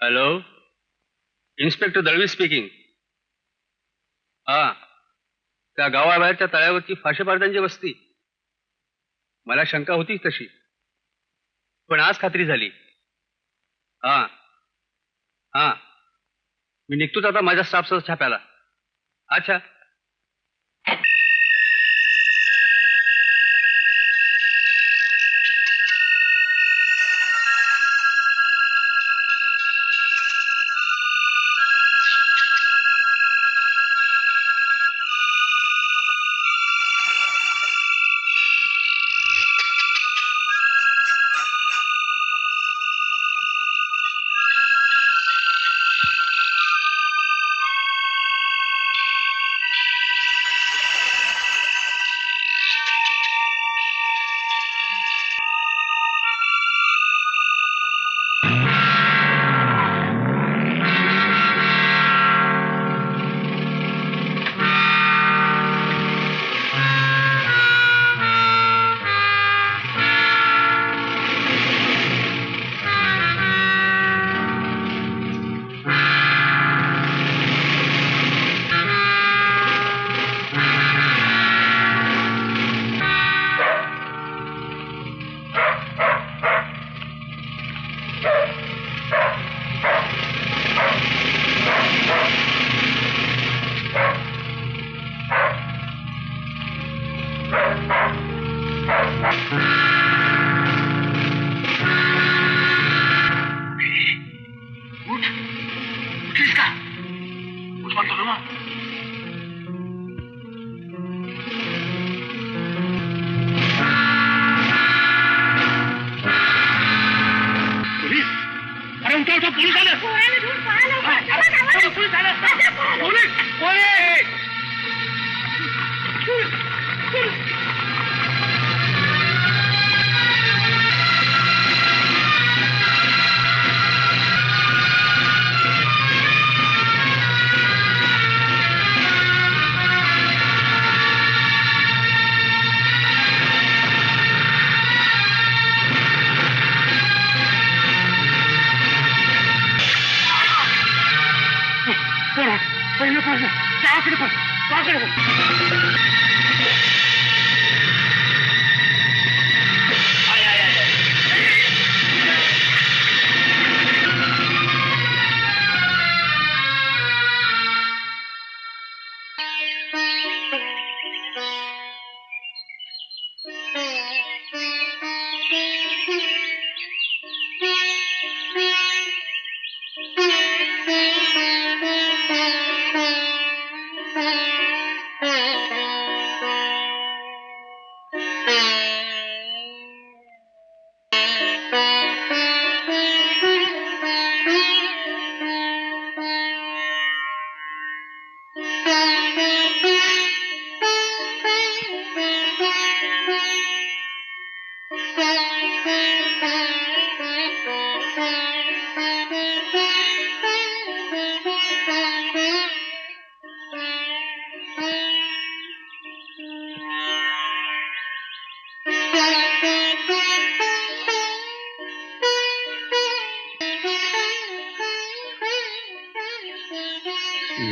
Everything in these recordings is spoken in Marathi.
Hello, inspector Dalvi speaking. हा, त्या गावाबाहेरच्या तळ्यावरची फाशेबारदांची वस्ती. मला शंका होती तशी, पण आज खात्री झाली. हा हा, मी निघतोच आता माझ्या स्टाफसह छाप्याला. अच्छा.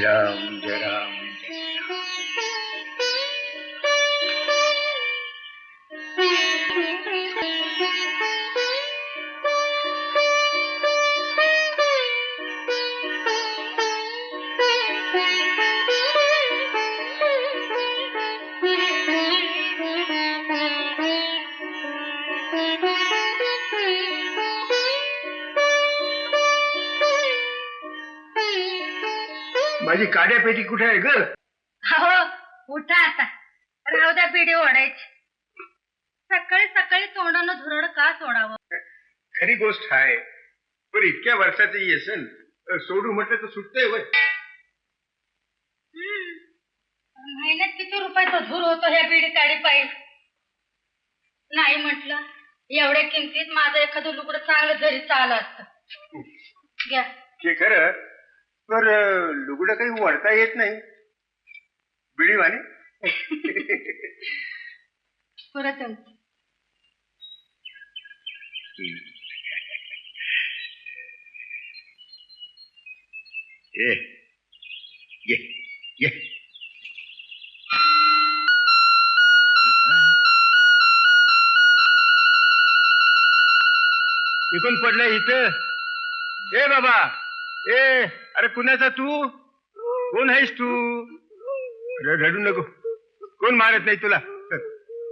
राम जय राम. माझी काड्या पेटी कुठे आहे ग? हो, उठा आता. राहू द्या बिडी ओढायची. सकाळी सकाळी तोंडानं धुरड का सोडावं? खरी गोष्ट आहे, पण इतक्या वर्षाचं येसन सोडू म्हटलं तर सुटतंय वय. महिन्यात किती रुपयाचा धूर होतो ह्या बिडी काडी पायी. नाही म्हटलं एवढ्या किमतीत माझं एखादं लुगडं चांगलं जरी चाललं असतं. घ्या. हे खरं, तर लुगडं काही वळता येत नाही बिडीवाने. परत ये ये ये इकून पडलंय इथं. ए बाबा, ए अरे कुणाचा तू? कोण आहेस तू? रडू नको, कोण मारत नाही तुला.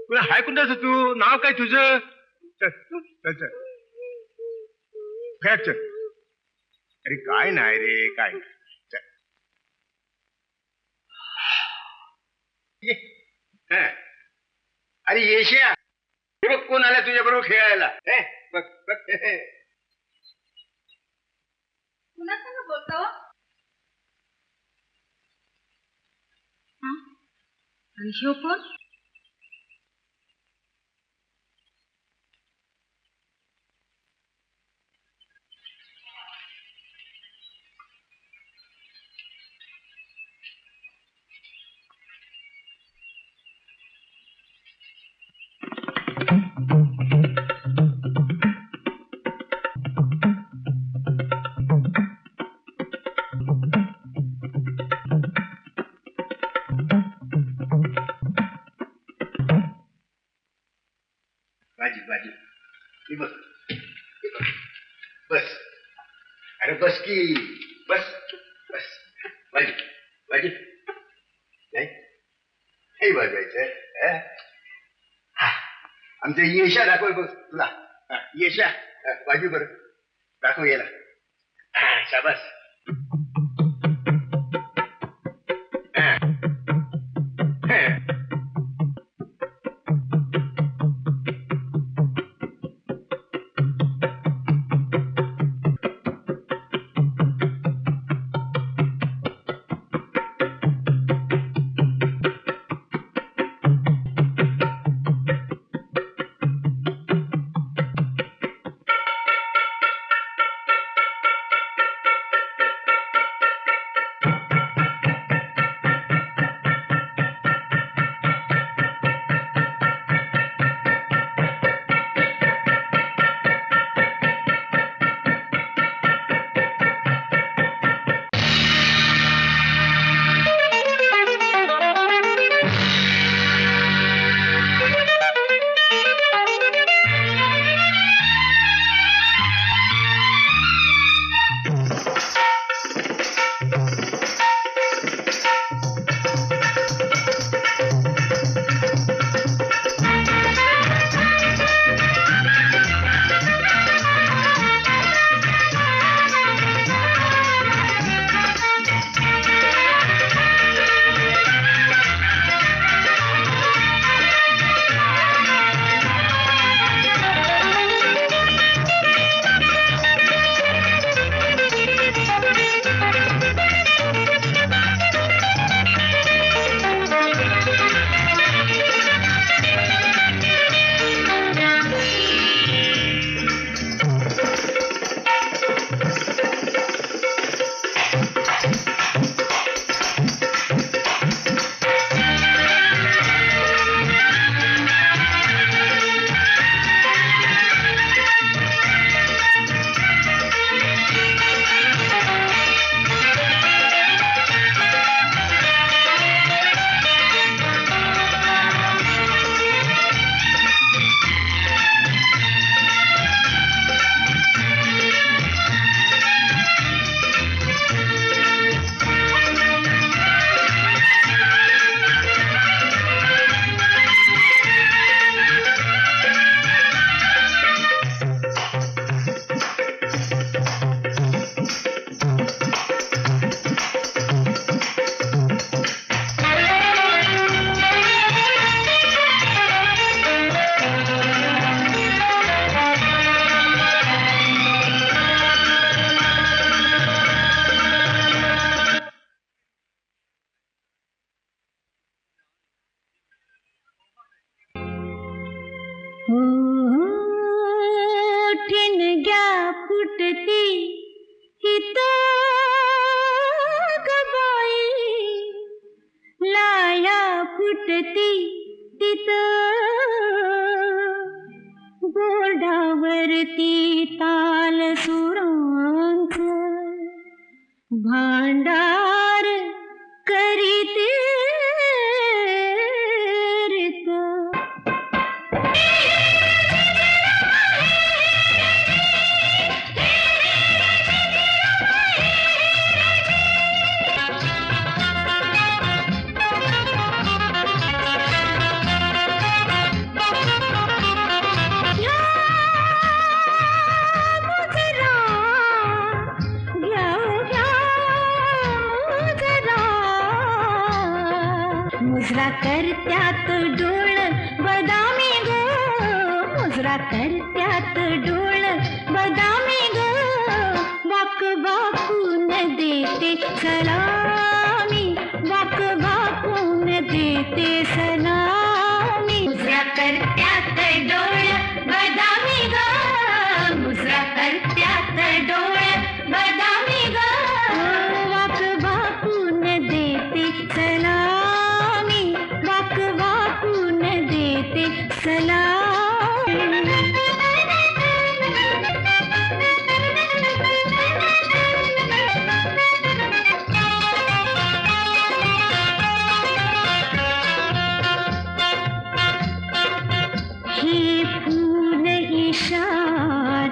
तुला हाय कुणाचं तू? नाव काय तुझं? चल चल चल खेळ चल. अरे काय नाही रे, काय नाही. चल. हं. अरे येश्या, हे बघ कोण आला तुझ्या बरोबर खेळायला. बघ बघ. कुणाचं बोलतो? आणि शिव कोण? बाजी बाजी, हे बघ, हे बघ. बस. अरे बस की, बस बस. बाजी बाजी नाही हे वाजवायचं. आमचं येशा दाखव बघ तुला. येशा बाजू बरं दाखव याला. शाबास. फुटती हित गबाई लाया फुटती तित बोर्डावरती ताल सुरांच भांडार करीते रीत. मुजरा करत्यात डोळ बदामी ग, मुजरा करत्यात डोळ बदामी ग, वाक वाकून देते सलामी, वाक वाकून देते सलामी. मुजरा करत्यात डोळ बदामी ग, मुजरा करत्यात डोळ बदामी ग, वाक वाकून देते सलामी, वाक वाकून देते सलामी. हे फूल इशाऱ्याचे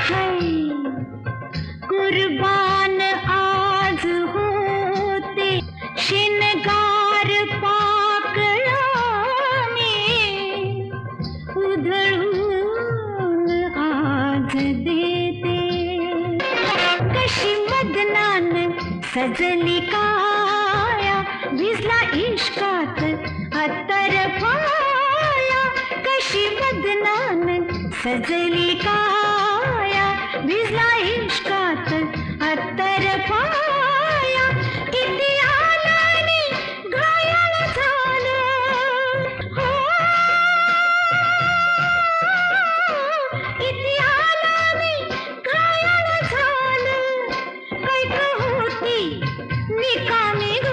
है, कुर्बान आज होते शिनगार पाकळा में, उधळून आज देते. कशी मदनान सजली काया, भिजला इश्कात अत्तर पाया, कशी मदनान सजली काया, भिजला इश्कात अत्तर पाया. किती आलाने घायल झालं हो, किती आलाने घायल झालं, कैक होती निकामी ग,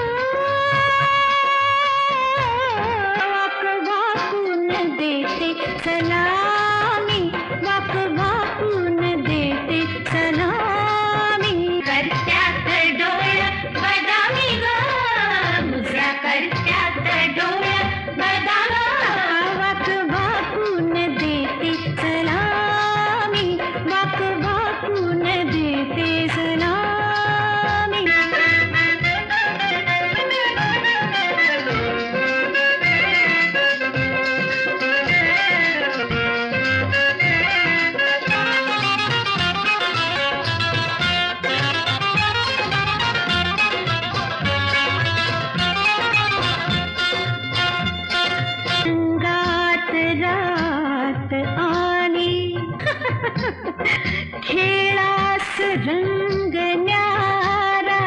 वाक वाकून देते सलामी, वाक वाकून देते सलामी. करत्यात डोळ बदामी ग, मुजरा करत्यात डोळ बदामी, वाक वाकून देते सलामी, वाक वाकून देते सलामी. अंगात रात आली खेळास रंग न्यारा,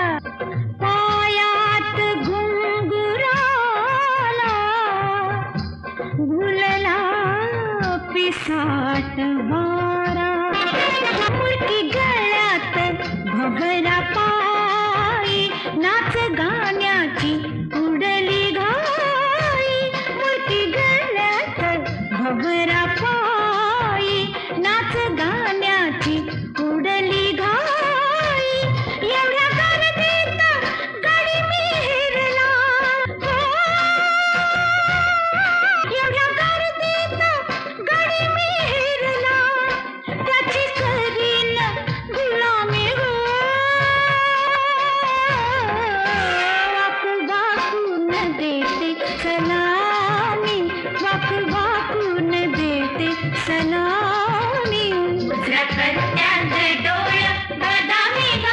पायात घुंगुराला भुलला पिसाट वारा. मुरकी गळ्यात भवरा पायी, नाच गाण्याची उडली घाई, मुरकी गळ्यात भवरा पायी, नाच गाण्याची उडली घाई. एवढ्या गर्दीत गडी मिहिरला हो, एवढ्या गर्दीत गडी मिहिरला, त्याची करीन गुलामी हो, वाक वाकून देते सलामी, वाक वाकून देते सलामी. मुजरा करत्यात डोळ बदामी ग,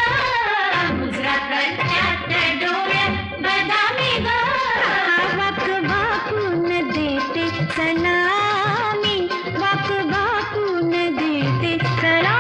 मुजरा करत्यात डोळ बदामी ग, वाक वाकून देते सलामी, वाक वाकून देते सलामी.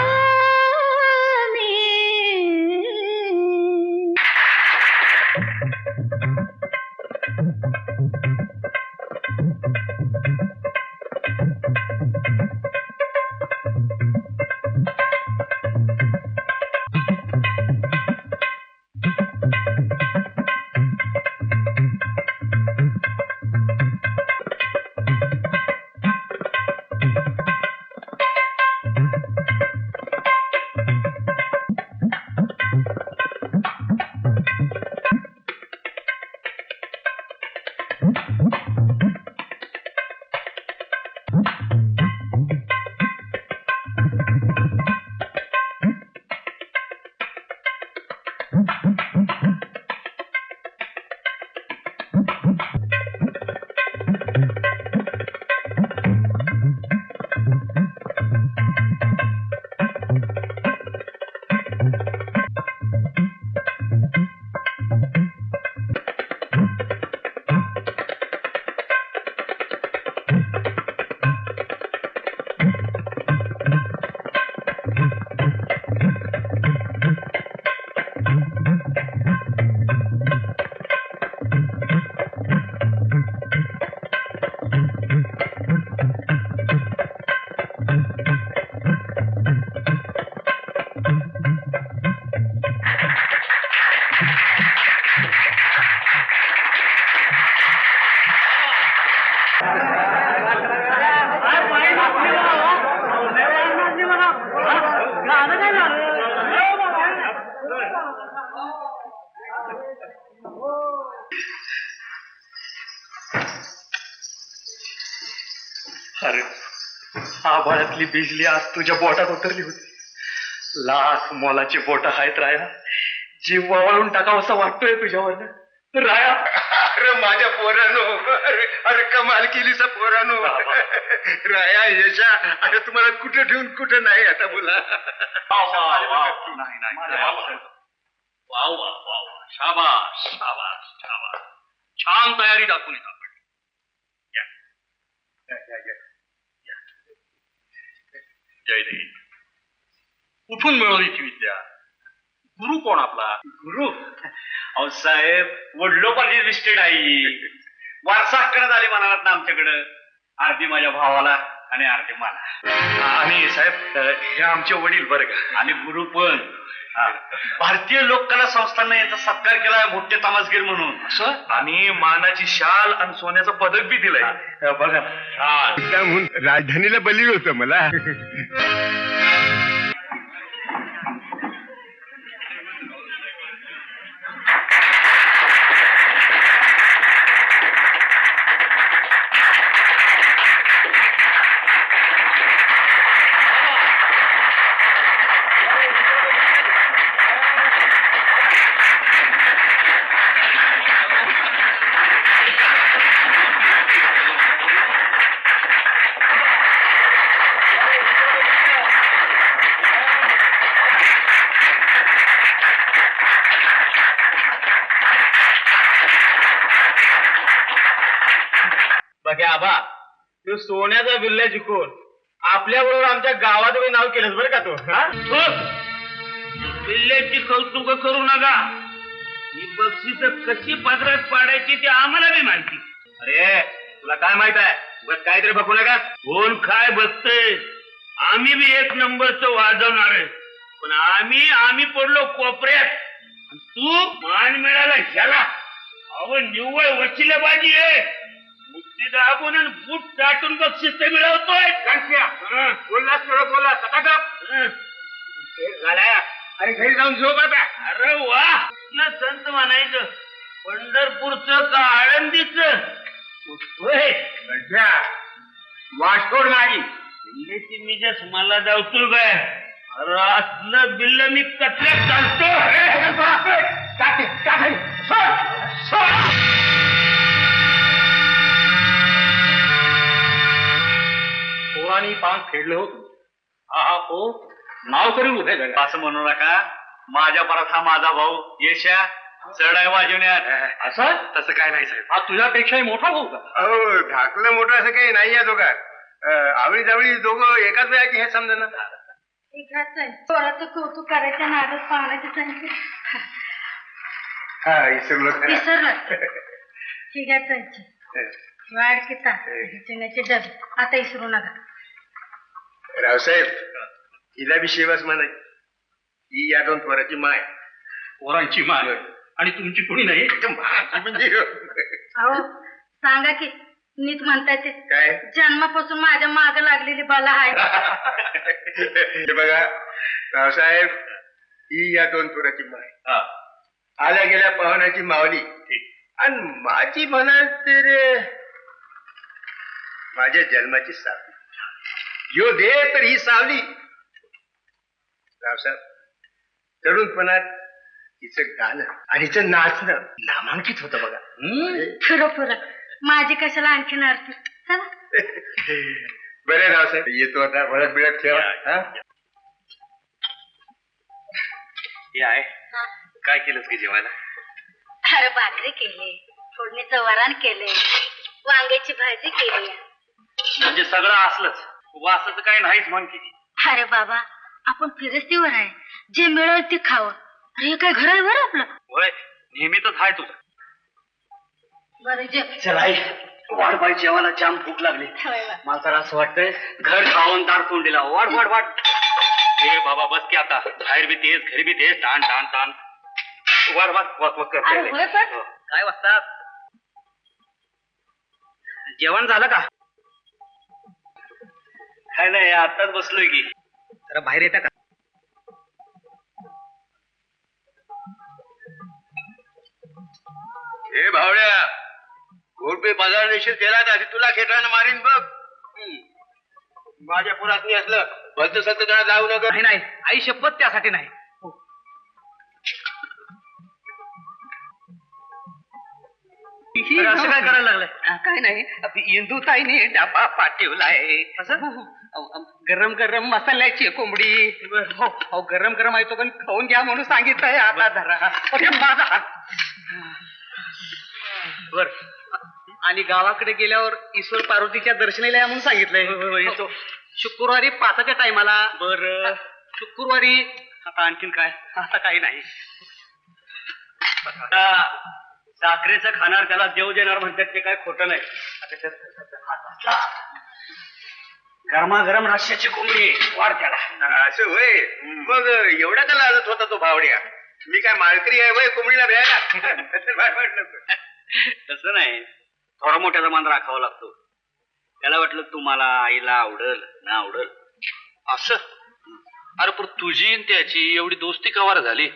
अरे आभाळातली बिजली आज तुझ्या बोटात उतरली होती. लाख मोलाची बोट आहेत राया. जीव वाळून टाकावासा वाटतोय तुझ्यावर राया. अरे माझ्या पोरानो, अरे कमाल केली सा पोरानो. राया यशा, अरे तुम्हाला कुठे ठेवून कुठे नाही आता बोला. शाबास शाबास शाबास. छान तयारी दाखवली आपण. जय देव. कुठून मिळवली ती विद्या? गुरु कोण आपला? गुरु अहो साहेब, वडलोपार्जित इस्टेट आहे. वारसा हक्कानं आली म्हणालात ना आमच्याकडं. अर्धी माझ्या भावाला आणि अर्धी मला. आणि साहेब हे आमचे वडील बरं का. आणि गुरु पण भारतीय लोककला संस्थांना यांचा सत्कार केलाय मोठे तमासगीर म्हणून. असं आणि मानाची शाल आणि सोन्याचं पदक बी दिलंय बघा. म्हणून राजधानीला बली होतं मला. बघा आबा, तू सोन्याचा बिल्ला जिंकून आपल्याबरोबर आमच्या गावात नाव केलंस बरं का तू. बिल्ल्याची कौतुक करू नका. ही बक्षीस कशी पदरात पाडायची ते आम्हाला बी माहिती. अरे तुला काय माहित आहे? बस काहीतरी बघू नका. कोण काय बघतय? आम्ही बी एक नंबरचं वाजवणार आहे. पण आम्ही पडलो कोपऱ्यात. तू मान मिळाला ह्याला. अहो निव्वळ वशिलेबाजी आहे. मुक्ती दाबून आणि बूट टाटून बक्षीस मिळवतोय. बोललास थोडं बोला सटा. अरे घरी जाऊन झोप आता. अरे वा, न संत म्हणायचं. पंढरपूरचं का आळंदीचं? वाशकोड नाही. बिल्ल्याची मी जस मला जावतो काय. अरे असलं बिल्ल मी कचऱ्यात चालतो. पोरांनी पान फेडलं होतं. हा हो नाव करून उभे झाले. असं म्हणू नका. माझ्या परत हा माझा भाऊ यशा चढाई वाजवण्यात. असं तसं काय नाही साहेब. हा तुझ्यापेक्षाही मोठा भाऊ का? अहो धाकलं मोठं असं काही नाही या दोघात. आवळी जावळी दोघं एकाच वेळाची हे समजा ना. पोराचं कौतुक करायचं नादच पाहण्याचं त्यांचे. हा विसरलो. विसरलं. ठीक आहे त्यांची वाढ किता चिन्याचे डबे आता विसरू नका. रावसाहेब हिला बी शेवाच म्हणाय. ही या दोन पोराची माय. पोरांची माय आणि तुमची कोणी नाही. म्हणजे अहो सांगा की नीट म्हणताय ते. काय जन्मापासून माझ्या माग लागलेली बाला आहे. हे बघा रावसाहेब, ही या दोन पोराची माय. आल्या गेल्या पाहुण्याची मावली आणि माझी म्हणाल तर माझ्या जन्माची सावली यो दे तर ही सावली. रावसाहेब, तरुणपणात तिचं गाणं आणि तिचं नाचणं नामांकित होतं बघा. खरोखर माझी कशाला आणखीन अर्थ. चला बरे रावसाहेब, येतो आता. वळत बिळत ठेवा. हा? हे आहे काय केलंस की जेवायला? अरे भाकरी केली, फोडणीचं वरण केले, वांग्याची भाजी केली. म्हणजे सगळं असलंच, वासाचं काही नाहीच म्हण की. अरे बाबा, आपण फिरस्तीवर आहे, जे मिळेल ते खावं. हे काय घर आहे बरं आपलं. होय, नेहमीच आहे तुझं. बरं जे चल आई, वाढ बाई, जेवायला जाम भूक लागली. मला तर असं वाटतंय घर खाऊन दार तोंडीला. वाढ वाढ वाढ. ए बाबा बस की आता, बाहेर बी तेच घरी बी तेच, ताण ताण ताण. वाढ वाढ वाक वाक अरे होय करते. पण काय वाजता जेवण झालं का? काय नाही, आताच बसलोय की. जरा बाहेर येता का? हे भावड्या, घोडपे बाजार निश्चित केला तर आधी तुला खेटरानं मारीन बघ. माझ्या पुरातनी असलं भलत सत्य जरा जाऊ नका. नाही नाही, आई शपथ त्यासाठी नाही. तर असं काय करायला लागलंय? काय नाही, इंदुताईने डबा पाठवलाय. गरम गरम मसाल्याची कोंबडी. हो गरम गरम आहे तो, पण खाऊन घ्या म्हणून सांगितलंय. आता धरा. अरे माझा. बर, आणि गावाकडे गेल्यावर ईश्वर पार्वतीच्या दर्शनाला या म्हणून सांगितलंय. येतो शुक्रवारी 5च्या टायमाला. बर, शुक्रवारी. आता आणखीन काय? आता काही नाही. साखरेचं खाणार त्याला देव देणार म्हणतात, ते काय खोटं नाही. गरमागरम रश्श्याची कोंबडी वाढ त्याला. असं होय. मग एवढा का लाजत होता तो भावड्या? मी काय माळकरी आहे वय कोंबडीला भ्यायला? तसं नाही, थोडा मोठ्याचा मान राखावा लागतो. त्याला वाटलं तुम्हाला आईला आवडल ना आवडल असं. अरे पण तुझी आणि त्याची एवढी दोस्ती कवार झाली?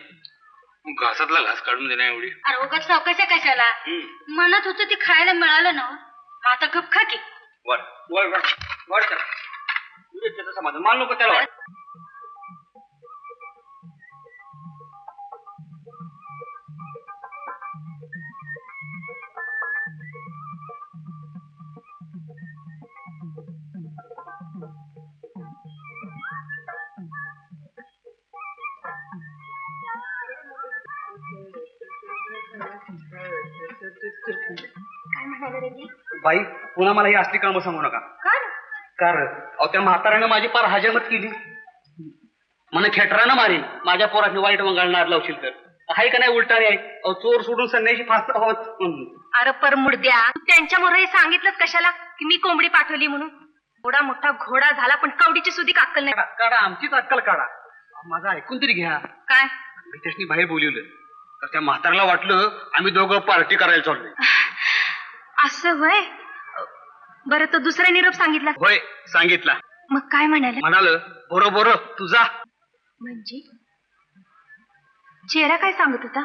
घासातला घास काढून देण्या एवढी. अरे उगाच चौकशा कशाला? म्हणत होतं ते खायला मिळालं ना, आता गप खा की. वाढ वाढ वाढ वाढ त्याला. त्याचं समाधान मान नको त्याला. वाढ. बाई, पुन्हा मला ही असली कामं सांगू नका. कारण अहो त्या म्हाताऱ्यानं माझी पार हजामत केली. मला खेटरानं मारेन माझ्या पोराची वाईट वंगाळणार लावशील तर. आहे का नाही उलटाने आहे. अहो चोर सोडून संन्याशी फास्ट हवत. अरे पर मुर्द्या, त्यांच्यामुळे सांगितलं कशाला की मी कोंबडी पाठवली म्हणून? एवढा मोठा घोडा झाला पण कवडीची सुधी अक्कल नाही. काढा, आमचीच अक्कल काढा. माझं ऐकून तरी घ्या. काय? मी त्याच्यानी बाहेर बोलवलं तर त्या म्हाताऱ्याला वाटलं आम्ही दोघं पार्टी करायला चाललोय. असं होय? बरं, तो दुसरा निरोप सांगितला? होय, सांगितला. मग काय म्हणाले? म्हणाल बरोबर तुझा. म्हणजे चेहरा काय सांगत होता?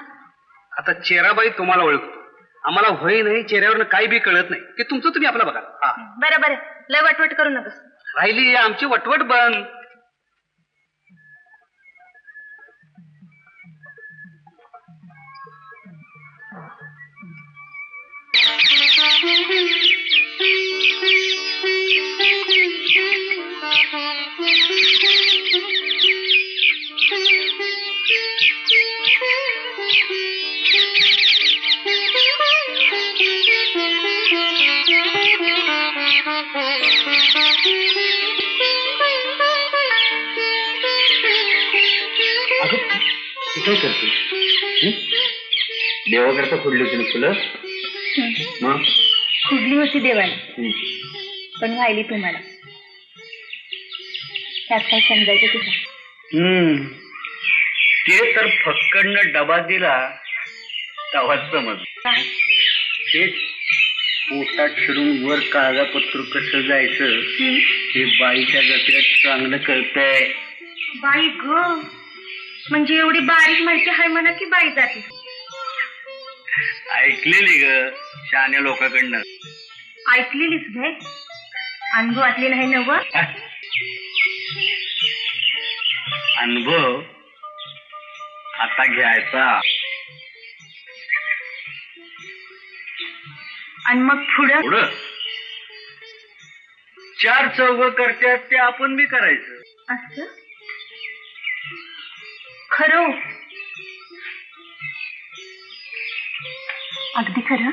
आता चेहराबाई तुम्हाला ओळखतो, आम्हाला होय नाही चेहऱ्यावर काही बी कळत नाही. ते तुमचं तुम्ही आपला बघा. हा बरं बरं, लय वटवट करू नकोस. राहिली आमची वटवट बंद. काय करते? देवाकरता फोडली होती ना फुलं? मग खुडली होती देवाला, पण व्हायली तुम्हाला. त्यात काय समजायचं तुझं? ते तर फक्कडनं डबा दिला तवाच समज. तेच पोटात शिरून वर कागदपत्र कसं जायचं हे बाईच्या गतीत चांगलं कळतंय. बाई ग, म्हणजे एवढी बारीक माहिती आहे म्हणा की बाई जाते. ऐकलेली ग शहाण्या लोकांकडनं. ऐकलेलीच भाई, अनुभवातली नाही नव. अनुभव आता घ्यायचा. आणि मग पुढं पुढं 4 चौघ करतात ते आपण बी करायचं. असं खरं, अगदी खरं.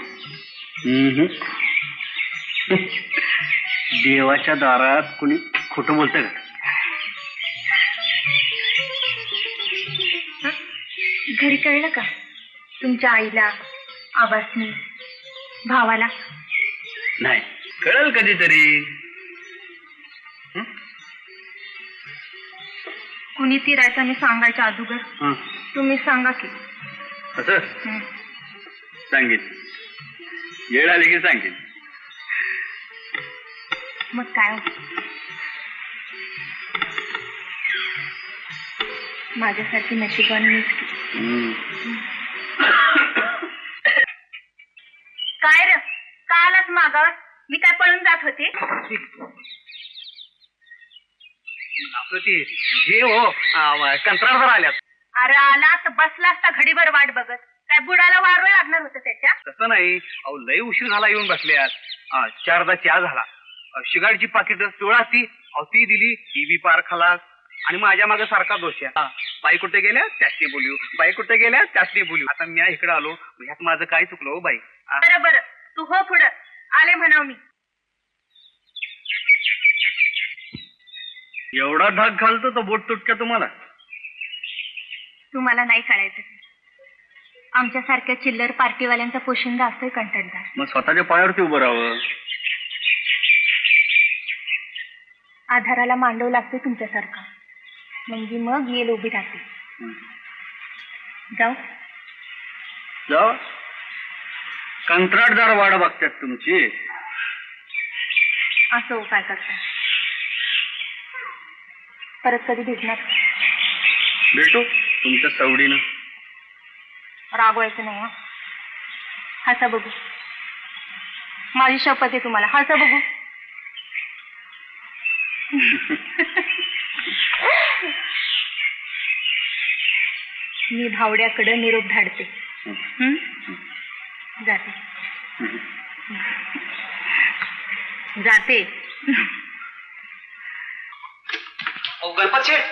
देवाच्या दारात कुणी खोटं बोलतं का? घरी कळलं का तुमच्या आईला, आबासनी, भावाला? नाही, कळेल कधीतरी. कुणी ती रायताने सांगायच्या अगोदर हं. तुम्ही सांगा की. असं सांगेन, वेळ आली की सांगेन. मग काय हो? माझ्यासारखी नशिबान मीच की. काय र, कालच मागावर मी काय पळून जात होते? आपलं ते हे हो कंत्राटदार आल्यात. अरे आला तर बसला असता घडीभर वाट बघत. काय बुडाला वारं लागणार होतं त्याच्या? तसं नाही, अहो लय उशीर झाला येऊन बसल्यात. 4दा चहा झाला. शिगाडची पाकिट 16 ती, अहो ती दिली, ती बी पार खाला. आणि माझ्या मागे सारखा दोष आहे. बाई कुठे गेल्या त्यासनी बोलू, बाई कुठे गेल्या त्यासनी बोलू. आता मी इकडे आलो, ह्यात माझं काय चुकलं हो बाई? बरं बरं, तू हो पुढं. आले म्हणाव मी. एवढा धाक घालतो तो बोट तुटक्या तुम्हाला? तुम्हाला नाही कळायचं. आमच्यासारख्या चिल्लर पार्टीवाल्यांचा पोशिंदा असतोय कंटाळदार. मग स्वतःच्या पायावरती उभं राहावं. आधाराला मांडव लागते तुमच्यासारखा, म्हणजे मग येल उभी राहते. जाऊ. जाऊ. कंत्राटदार वाढ बघतात तुमची. असं काय करता? परत कधी भेटणार? भेटू तुमच्या सवडीनं. रागवायचं नाही हा. हसा बघू. माझी शपथ आहे तुम्हाला. हसा बघू. मी भावड्याकडे निरोप धाडते. जाते जाते. गणपत शेठ,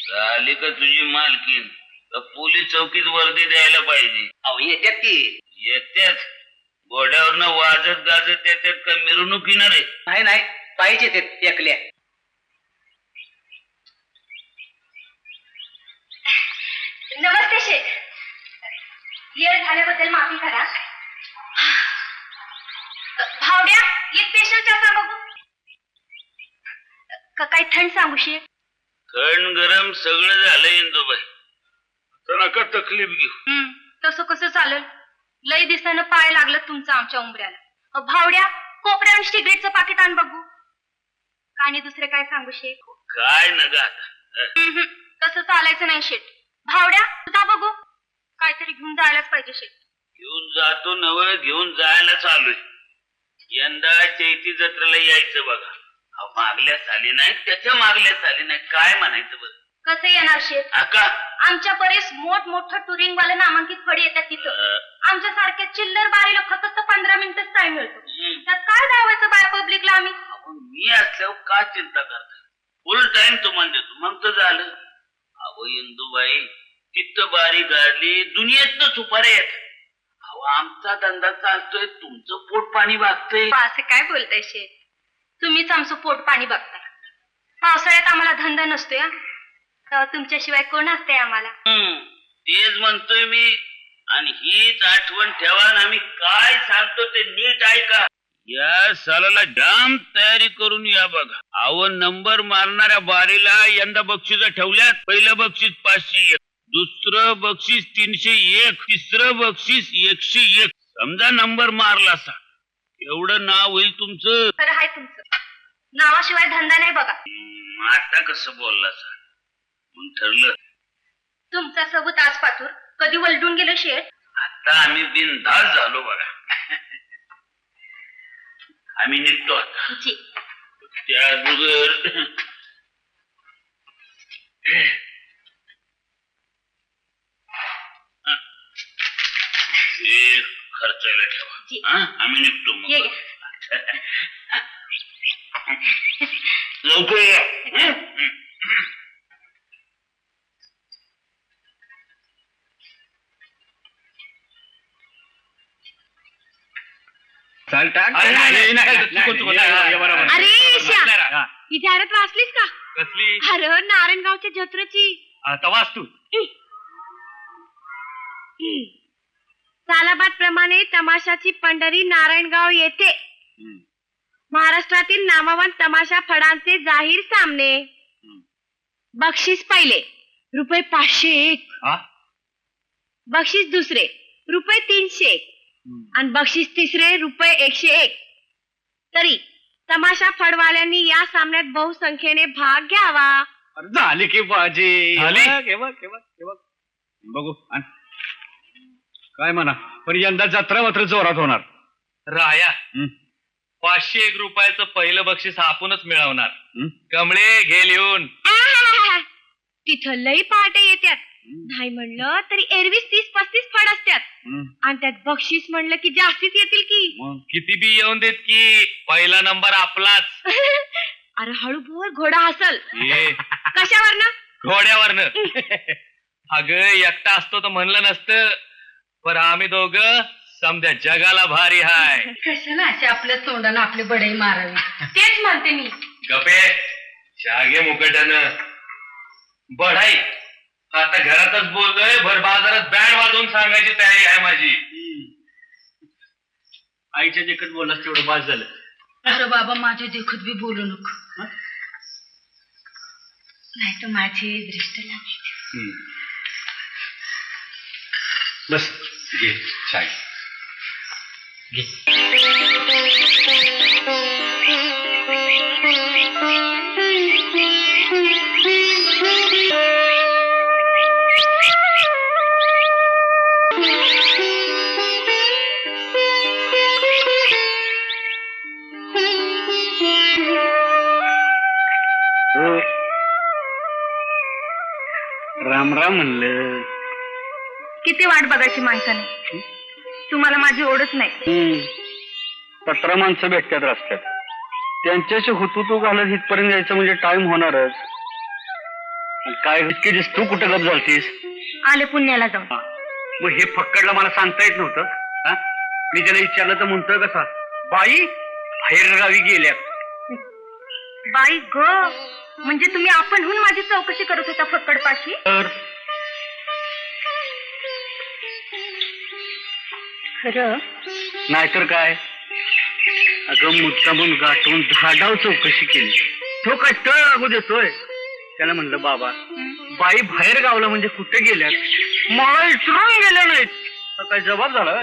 झाली का तुझी मालकीन? तर पोलीस चौकीत वर्दी द्यायला पाहिजे. अहो येत्यात की. येत्याच घोड्यावरनं वाजत गाजत येतात का मिरवणुकीनं रे? नाही नाही, पाहिजे ते एकल्या. नमस्ते शेठ. लेट झाल्याबद्दल माफी करा. भावड्या, एक स्पेशल चहा सांग बघू. काही थंड सांगू शेठ? थंड गरम सगळं झालं इंदुबाई. तर नका तकलीफ घेऊ. तसं कसं चालेल? लय दिसानं पाय लागलं तुमचं आमच्या उंबऱ्याला. भावड्या, कोपऱ्यावर सिगरेटचं पाकिट आण बघू. आणि दुसरे काय सांगू शेठ? काय नका. तसं चालायचं नाही शेठ. भावड्या, जा बघू. काहीतरी घेऊन जायलाच पाहिजे शेठ. घेऊन जातो नवं, घेऊन जायला चालूय. यंदा चैती जत्रेला यायचं बघा. मागल्या साली नाही, त्याच्या मागल्या साली नाही, काय म्हणायचं बरं? कसं येणार शेठ? आका आमच्या बरेच मोठमोठं टुरिंग वाले नामांकित फडी येतात तिथं. आमच्या सारख्या चिल्लर बारीला फक्त 15 मिनिटच टाइम मिळतो. त्यात काय दावायचं बाय पब्लिकला आम्ही? मी असल्यावर का चिंता करता? फुल टाइम तुम्हाला देतो, मग तर झालं. अहो इंदुबाई, तिथं बारी गाडली दुनियेतनं सुपारे येत. अहो आमचा धंदा चालतोय, तुमचं पोट पाणी भागतंय. असं काय बोलताय शेठ? तुम्हीच आमचं पोट पाणी बघताय. पावसाळ्यात आम्हाला धंदा नसतोय. तेव्हा तुमच्याशिवाय कोण असतंय आम्हाला? तेच म्हणतोय मी. आणि हीच आठवण ठेवा, आम्ही काय सांगतो ते नीट ऐका. या सालाला जाम तयारी करून या बघा. अहो नंबर मारणाऱ्या बारीला यंदा बक्षीस ठेवल्यात. पहिलं बक्षीस 501, दुसरं बक्षीस 301, तिसरं बक्षीस 101. समजा नंबर मारला असा एवढं नाव होईल तुमचं. खरं आहे तुमचं, नावाशिवाय धंदा नाही बघा. आता कसं बोलला सा? मग ठरलं. तुमचा सबूत आज पातूर कधी वलटून गेलं शेठ. आता आम्ही बिनधास्त झालो बघा. आम्ही निघतो आता. जी. त्या अगोदर हे खर्चायला जी. ठेवा. आम्ही निघतो मग. ये घ्या. लवकर या. चाल टाक. अरे नाही, नाही, चुकून, नाही, बरोबर. अरे श्या, हा. ही जाहिरात वाचलीस का? कसली अरे नारायणगावच्या जत्रेची. तवास तू सालाबाद प्रमाणे तमाशाची पंढरी नारायणगाव येथे. महाराष्ट्रातील नामवंत तमाशा फडांचे जाहीर सामने. बक्षीस पहिले ₹501, हा? बक्षीस दुसरे ₹300 आणि बक्षीस तिसरे ₹101. तरी तमाशा फडवाल्यांनी या सामन्यात बहुसंख्येने भाग घ्यावा. अरे झाली की बाजी. झाली? बघू आण. काय म्हणा, पण यंदा जत्रा मात्र जोरात होणार. राया हं? 501 रुपयाचं पहिलं बक्षीस आपणच मिळवणार. हं? कमळे घे लिहून. आहाहाहा. तिथं लई पहाटे येत्यात. नाही म्हणलं तरी एरवीच 30-35 फड असतात. हं? आणि त्यात बक्षीस म्हणलं की जास्तीच येतील की. मग किती बी येऊन देत की पहिला नंबर आपलाच. अरे हळू बोल, घोडा हसल. ये कशावरनं? घोड्यावरनं. अगं एकटा असतो तर म्हणलं नसतं, पण आम्ही दोघं समध्या जगाला भारी हाय. कशाला असे आपल्या तोंडानं आपले बडे मारावे. तेच म्हणते मी. गपे शागे मुकटानं बढाई. आता घरातच बोललोय, भर बाजारात बँड वाजवून सांगायची तयारी आहे माझी. आईच्या देखत बोललास तेवढं बाद झालं. अरे बाबा माझ्या देखत बी बोलू नको, नाही तर माझी दृष्ट लागेल. बस घे चाय घे. राम राम म्हणलं. किती वाट बघायची माणसाने. तुम्हाला माझी ओढच नाही. 17 माणसं भेटतात रस्त्यात, त्यांच्याशी हुतू घालत इथपर्यंत यायचं म्हणजे टाइम होणारच. काय इतकी दिस तू कुठं गप झालतीस? आले पुण्याला जाऊन. मग हे फक्कडला मला सांगता येत नव्हतं. हा? मी त्याला विचारलं तर म्हणतोय कसा, बाई बाहेर गावी गेल्या. बाई ग, म्हणजे तुम्ही आपणहून माझी चौकशी करत होता फक्कडपाशी? तर खरं? नाहीतर काय, अगं मुद्दामून गाठून धाडाव चौकशी केली. तो काय तळ लागू देतोय. त्याला म्हणलं बाबा बाई बाहेर गावला म्हणजे कुठे गेल्यात, मला विचारून गेल्या नाहीत. तर काय जबाब झाला.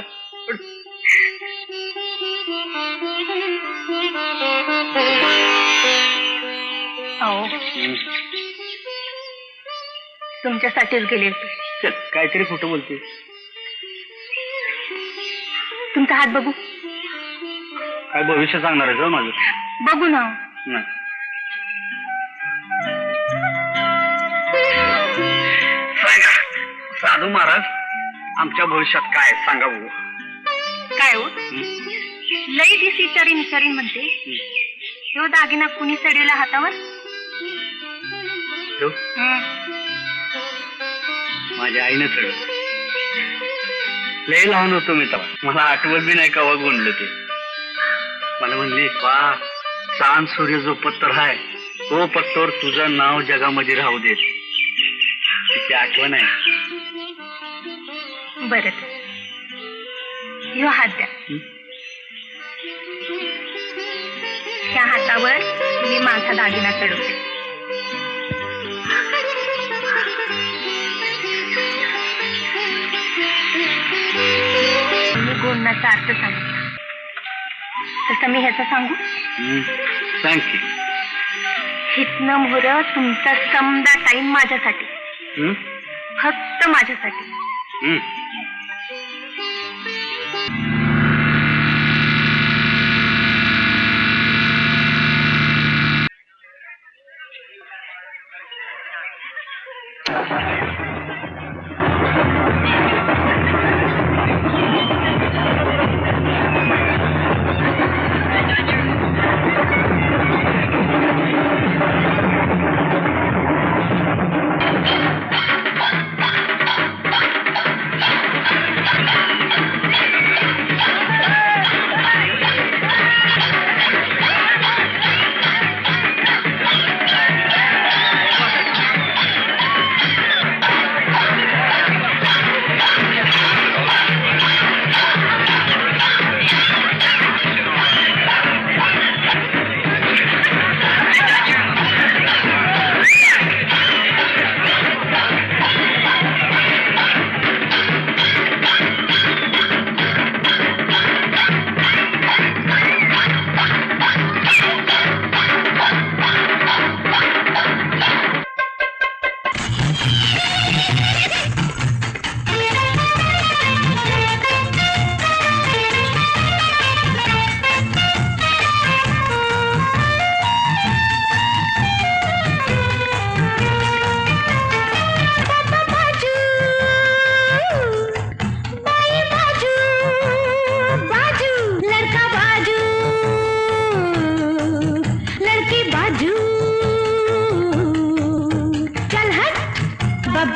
तुमच्यासाठीच गेले होते. काहीतरी खोटं बोलते. तुमचा हात बघू. काय भविष्य सांगणार आहे माझं? बघू ना. नाही. सांगा साधू महाराज, आमच्या भविष्यात काय सांगा बघू. काय हो, लई दिस विचारीन म्हणते. तो दागिना कुणी चढवला हातावर? ठेव. माझ्या आईनं चढव. लय लहान होतो मी तेव्हा, मला आठवत बी नाही कवा गोंडलं ते. मला म्हणली वा चांद सूर्य जो पत्तर आहे तो पत्तर तुझं नाव जगामध्ये राहू दे. तिची आठवण आहे. बरं, ह्यो हात द्या. ह्या हातावर मी माझा दागिना चढवते. मी गोंडाचा अर्थ सांगितला तसं मी ह्याचा सांगू. थँक्यू. हितनं मोहर तुमचा समदा टाइम माझ्यासाठी, फक्त माझ्यासाठी.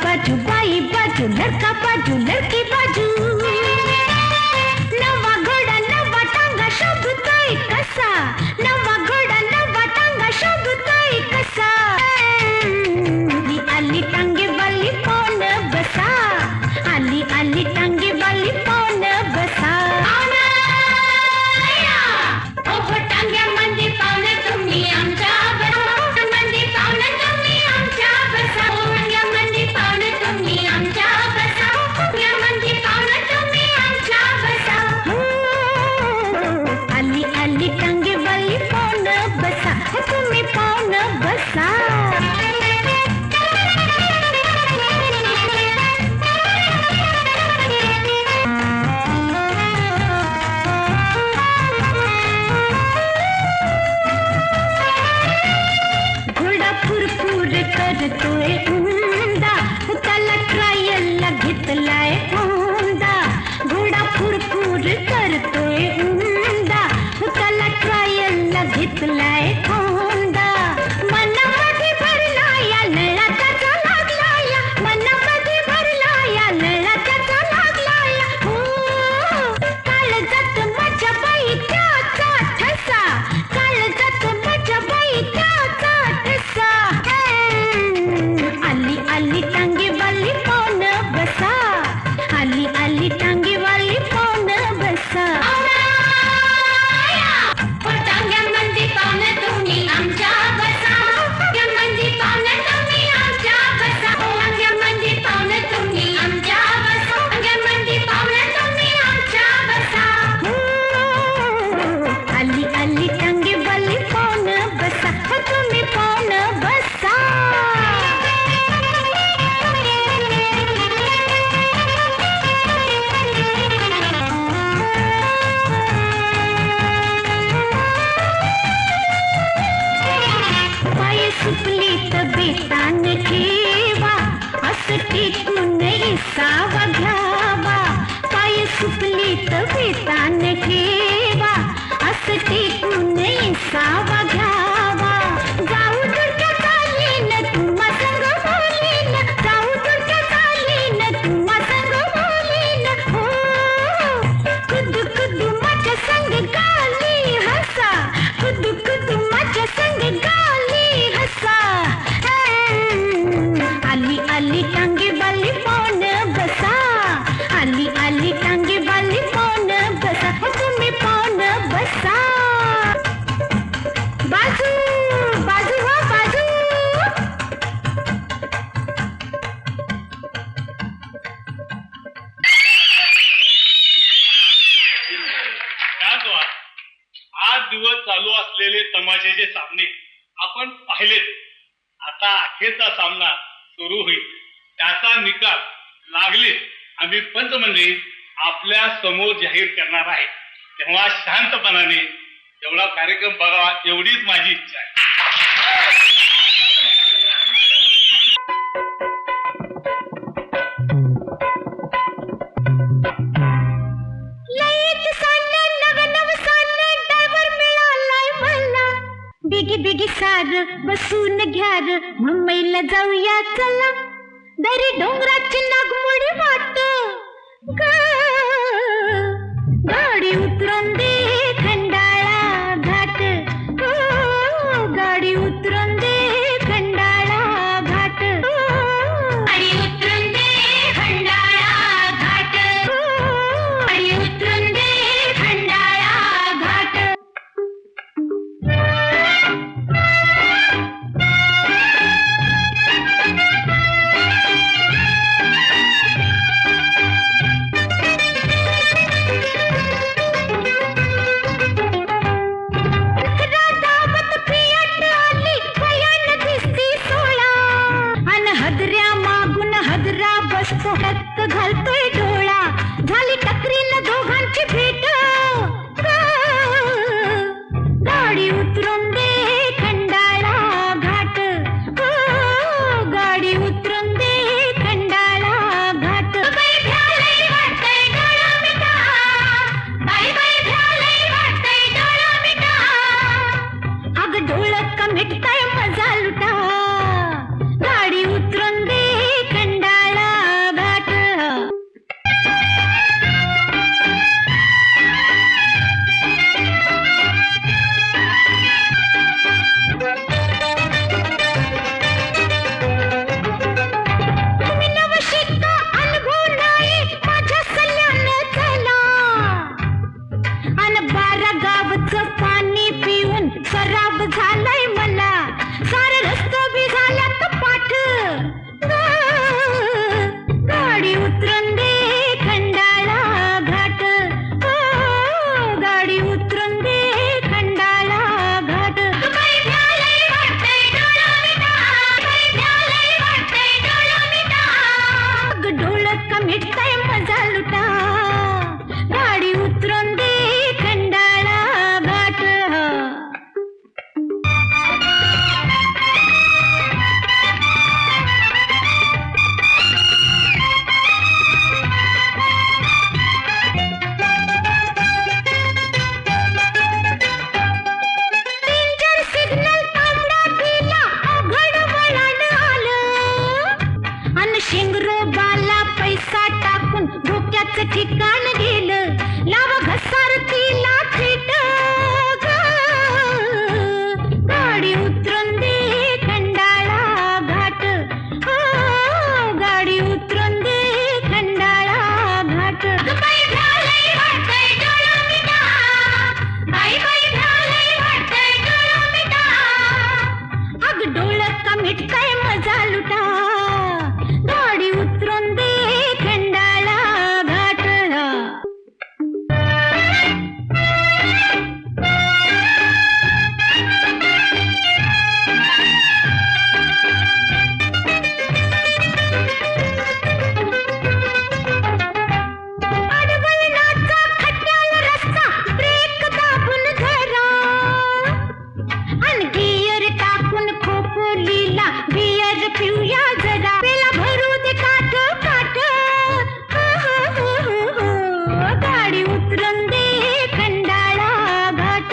बाजू बाई बाजू लड़का बाजू लड़की बाजू नवा घोडा नवा टांगा शोभतोय कसा नवा घोडा नवा टांगा शोभतोय कसा ही आली टांगे वाली कोण बसा आली आली टांगे वाली कोण बसा टांग्यामध्ये पाहुणे तुम्ही आमच्या मंदी पाहुणे तुम्ही आमच्या बसा मंदी पाहुणे तुम्ही आमच्या बसा मंदी पाहुणे तुम्ही आमच्या बसा आली आली टांगे वाली पाहुण बसा तुम्ही पाहुण बसा करतोय उंदा त्याला ट्रायलला घेतलाय उंदा घोडा फुरफुर करतोय उंदा त्याला ट्रायलला घेतलाय उंदा मनामध्ये भरला या नळा त्याचा लागला या मनामध्ये भरला या नळा त्याचा लागला या काळजात माझ्या बाई त्याचा ठसा काळजात माझ्या बाई त्याचा ठसा आली आली टांगे वाली कोण बसा आली आली टांगे वाली कोण बसा टांग्यामध्ये पाहुणे तुम्ही आमच्या बसा टांग्यामध्ये पाहुणे तुम्ही आमच्या बसा टांग्यामध्ये पाहुणे तुम्ही आमच्या बसा टांग्यामध्ये पाहुणे तुम्ही आमच्या बसा आली आली टांगे वाली कोण बसा तुम्ही कोण बसा पाय सुपलीत बेतान ठेवा असं टेकून इसावा घ्यावा पाय सुपलीत बेतान ठेवा असं टेकून इसावा घ्यावा जाऊ तुझ्या चालीन तुम्हा संग बोलीन जाऊ तुझ्या चालीन तुम्हा संग बोलीन खुद खुद माझ्या संग गाली हसा खुद खुद माझ्या संग गाली हसा आली आली टांगे वाली कोण बसा आपण पाहिलेच. आता अखेरचा सामना सुरू होईल. त्याचा निकाल लागले आम्ही पंचमंडळी आपल्या समोर जाहीर करणार आहे. तेव्हा शांतपणाने एवढा कार्यक्रम बघावा एवढीच माझी इच्छा आहे. बिगी बिगी सार बसून घ्या र मुंबईला जाऊया चला. दरी डोंगराची नागमोडी वाट गाडी उतरून दे खंडाळा घाट. गाडी उतरून दे खंडाळा घाट. गाडी उतरून दे खंडाळा घाट. गाडी उतरून दे खंडाळा घाट. घालतोय डोळा झाली टकरीला दोघांची भेट. गाडी उतरून दे खंडाळा घाट. गाडी उतरून दे खंडाळा घाट. बाई भ्यालई वाटतंय डोळा मिटा. बाई बाई भ्यालई वाटतंय डोळा मिटा. अग डोळं का मिटताय मजा लुटा. गाडी उतरून दे खंडाळा घाट. तुम्ही नवशिका अनुभव नाही माझ्या सल्ल्यानं चला. अन 12 गावचं पाणी पिऊन सराब झालाय मला. सारे रस्तो बी झाल्यात पाठ. गाडी उतरून दे खंडाळा घाट. गाडी उतरून दे खंडाळा घाट. बाई भ्यालई वाटतंय डोळा मिटा. बाई भ्यालई वाटतंय डोळा मिटा. अग डोळं का मिटताय मजा लुटा. गाडी उतरून दे खंडाळा घाट. डेंजर सिग्नल तांबडा दिला अवघड वळण आलं. अन शिंगरोबाला पैसा टाकून धोक्याचं ठिकाण गेलं. लाव घसारतीला थेट. गाडी उतरून दे खंडाळा घाट. गाडी उतरून दे खंडाळा घाट. बाई भ्यालई वाटतंय डोळा मिटा. बाई बाई भ्यालई वाटतंय डोळा मिटा. अग डोळं का मिटताय मजा लुटा. गाडी उतरून दे खंडाळा घाट. अडवळणाचा खड्ड्याला रस्ता ब्रेक दाबून धरा. अन गियर टाकून खोपोलीला बियर पिऊया जरा. पेला भरू दे काठ काठ. गाडी उतरून दे खंडाळा घाट.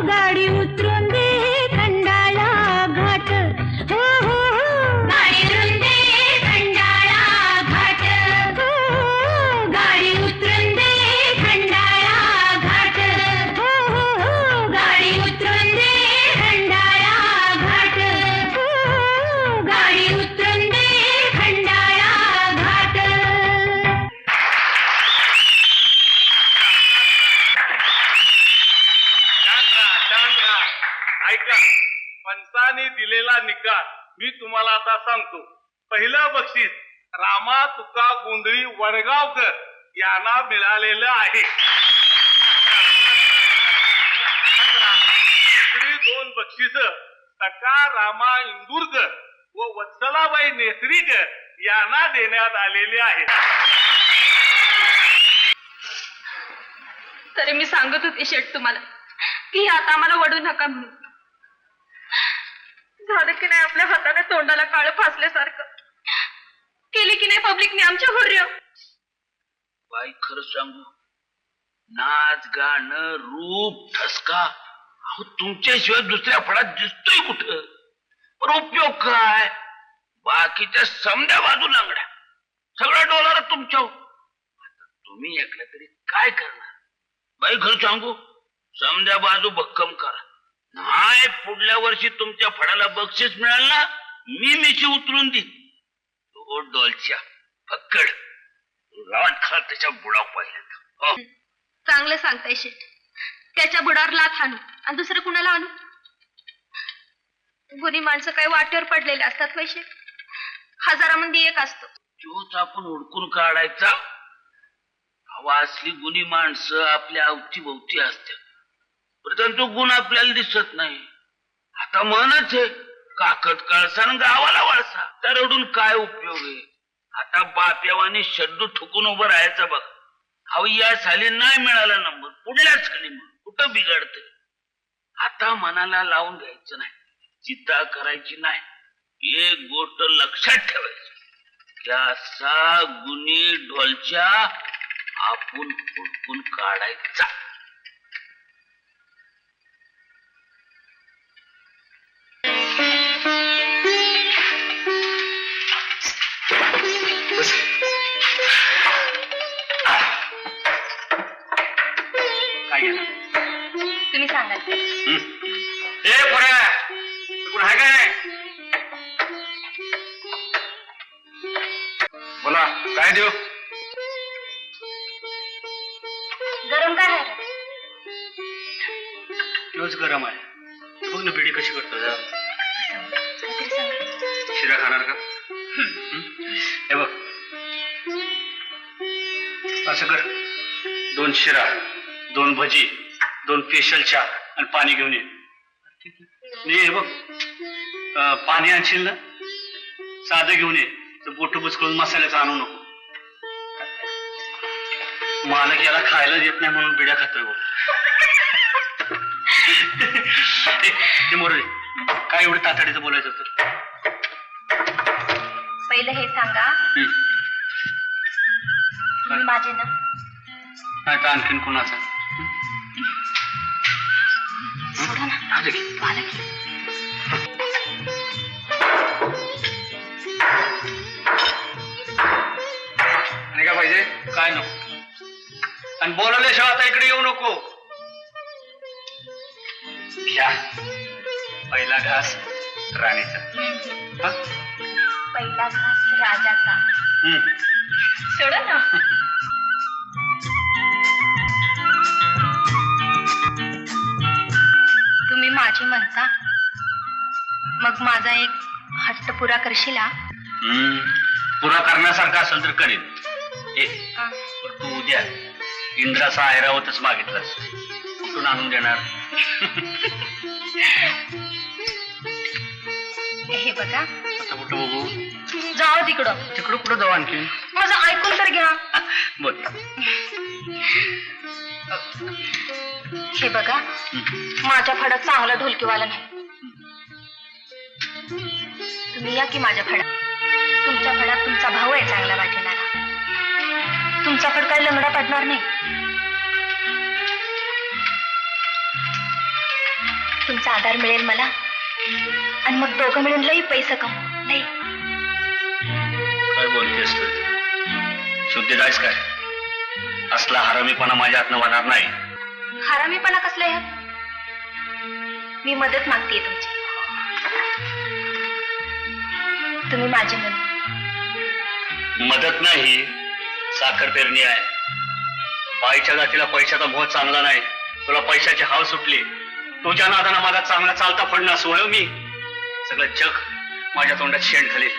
गाडी उतरून दे खंडाळा घाट. गाडी उतरून दे खंडाळा घाट. गाडी उतरून दे खंडाळा घाट. गाडी उतरून दे खंडाळा घाट. गाडी उतरून दे खंडाळा घाट. शांत राहा. ऐका, पंचाने दिलेला निकाल मी तुम्हाला आता सांगतो. पहिलं बक्षीस रामा तुका गोंधळी वडगावकर यांना मिळालेलं आहे. दुसरी 2 बक्षीस सका रामा इंदुरकर व वत्सलाबाई नेसरीकर यांना देण्यात आलेले आहेत. तरी मी सांगत होते शेठ तुम्हाला की आता आम्हाला वडू नका म्हणून. झालं की नाही आपल्या हाताने तोंडाला काळं फासल्यासारखं केली की नाही पब्लिकने आमच्या हुर्य. बाई खरं सांगू, नाच गाणं रूप ठसका अहो तुमच्याशिवाय दुसऱ्या फळात दिसतोय कुठं? पण उपयोग काय? बाकीच्या समद्या बाजू लांगड्या सगळा डोलार तुमच्यावर. तुम्ही ऐकलं तरी काय करणार? बाई खरं सांगू, समद्या बाजू भक्कम करा. नाही पुढल्या वर्षी तुमच्या फळाला बक्षीस मिळाल ना, मी मिशी उतरून देईन. तो डोलच्या फक्कड गावात खा त्याच्या बुडाव पाहिजे. चांगलं सांगताय शेठ. त्याच्या बुडावर लाथ आणू आणि दुसरं कुणाला आणू? गुणी माणसं काही वाटेवर पडलेले असतात पैसे, हजारामध्ये एक असतो. तोच आपण हुडकून काढायचा. हवा असली गुणी माणसं आपल्या अवतीभोवती असतात, परंतु गुण आपल्याला दिसत नाही. आता म्हणच आहे काकत कळसा आणि गावाला वळसा, तर रडून काय उपयोग आहे? आता बाप्यावानी शड्डू ठुकून उभं राहायचं बघ. अहो या साली नाही मिळाला नंबर, पुढल्याच साली मग कुठं बिघडते? आता मनाला लावून घ्यायचं नाही, चिंता करायची नाही. एक गोष्ट लक्षात ठेवायची, त्याचा गुणी ढोलच्या आपण हुडकून काढायचा. काय गेलं? तुम्ही सांगाल ते. ए पोऱ्या, तू कोण आहे काय? बोला, काय देऊ? गरम काय आहे रे? रोज गरम आहे. बघ ना बिडी कशी करतो जरा. काहीतरी सांगा. शिरा खाणार का? हे बघ, असं कर, 2 शिरा, 2 भजी, 2 स्पेशल चहा आणि पाणी घेऊन ये. नाही हे बघ, पाणी आणशील ना साधं घेऊन ये. तर बोट बुचकळून मसाल्याचं आणू नको. मालक याला खायला देत नाही म्हणून बिड्या खातोय बघ. ते मोरे, काय एवढं तातडीचं बोलायचं होतं? पहिलं हे सांगा, तुम्ही माझे ना? नाही तर आणखीन कोणाचा? सोडा ना. राहू दे. मला की. आणि काय पाहिजे? काय नको. आणि बोलवल्याशिवाय आता इकडे येऊ नको. घ्या पहिला घास राणीचा. हा? पहिला घास राजाचा. सोडा ना. तुम्ही माझे म्हणता, मग माझा एक हट्ट पुरा करशील? पुरा करण्यासारखा असेल तर करेन. तू उद्या इंद्राचा ऐरावतच मागितलास, कुठून आणून देणार? हे बघा, आता कुठं बघू? जाओ तिकडं. तिकडं कुठं जाऊ आणखी? माझं ऐकून तर घ्या. बोल. हे बघा, माझ्या फडात चांगला ढोलकीवाला नाही. तुम्ही या की माझ्या फडात. तुमच्या फडात तुमचा भाऊ आहे चांगला वाटणारा. तुमचा फड काही लंगडा पडणार नाही. तुमचा आधार मिळेल मला, आणि मग दोघं मिळून लई पैसे कमवू. लई. काय बोलतेस तू? शुद्धीत आहेस काय? असला हरामीपणा माझ्या हातनं होणार नाही. हरामीपणा कसला आहे? मी मदत मागतेय तुमची. तुम्ही माझी मदत नाही, साखर पेरणी आहे. बाईच्या जातीला पैशाचा मोह चांगला नाही. तुला पैशाची हाव सुटली. तुझ्या नादाना माझा चांगला चालता पडणं सोय मी. सगळं जग माझ्या तोंडात शेण घालील.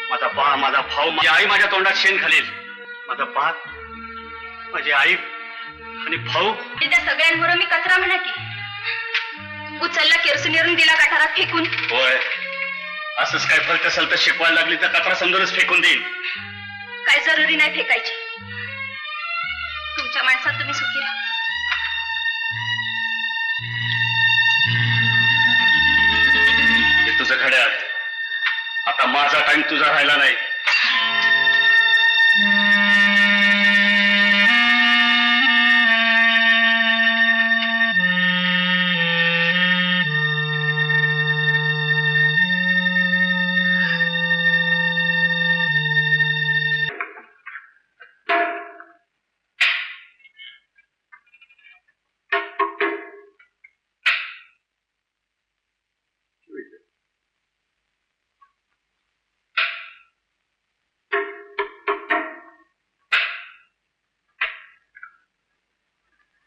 माझा बा, माझा भाऊ, माझी आई माझ्या तोंडात शेण घालील. माझा बा, माझी आई आणि भाऊ. त्या सगळ्यांबरोबर मी कचरा म्हणा की. उचलला केरोसिनीवरून दिला गटारात फेकून. होय, असंच काय फलत असेल तर शिकवायला लागली तर कचरा समजूनच फेकून देईन. काय जरुरी नाही फेकायची. तुमच्या माणसात तुम्ही सुखी राहा. हे तुझं घड्याळ. आता माझा टाइम तुझा राहिला नाही.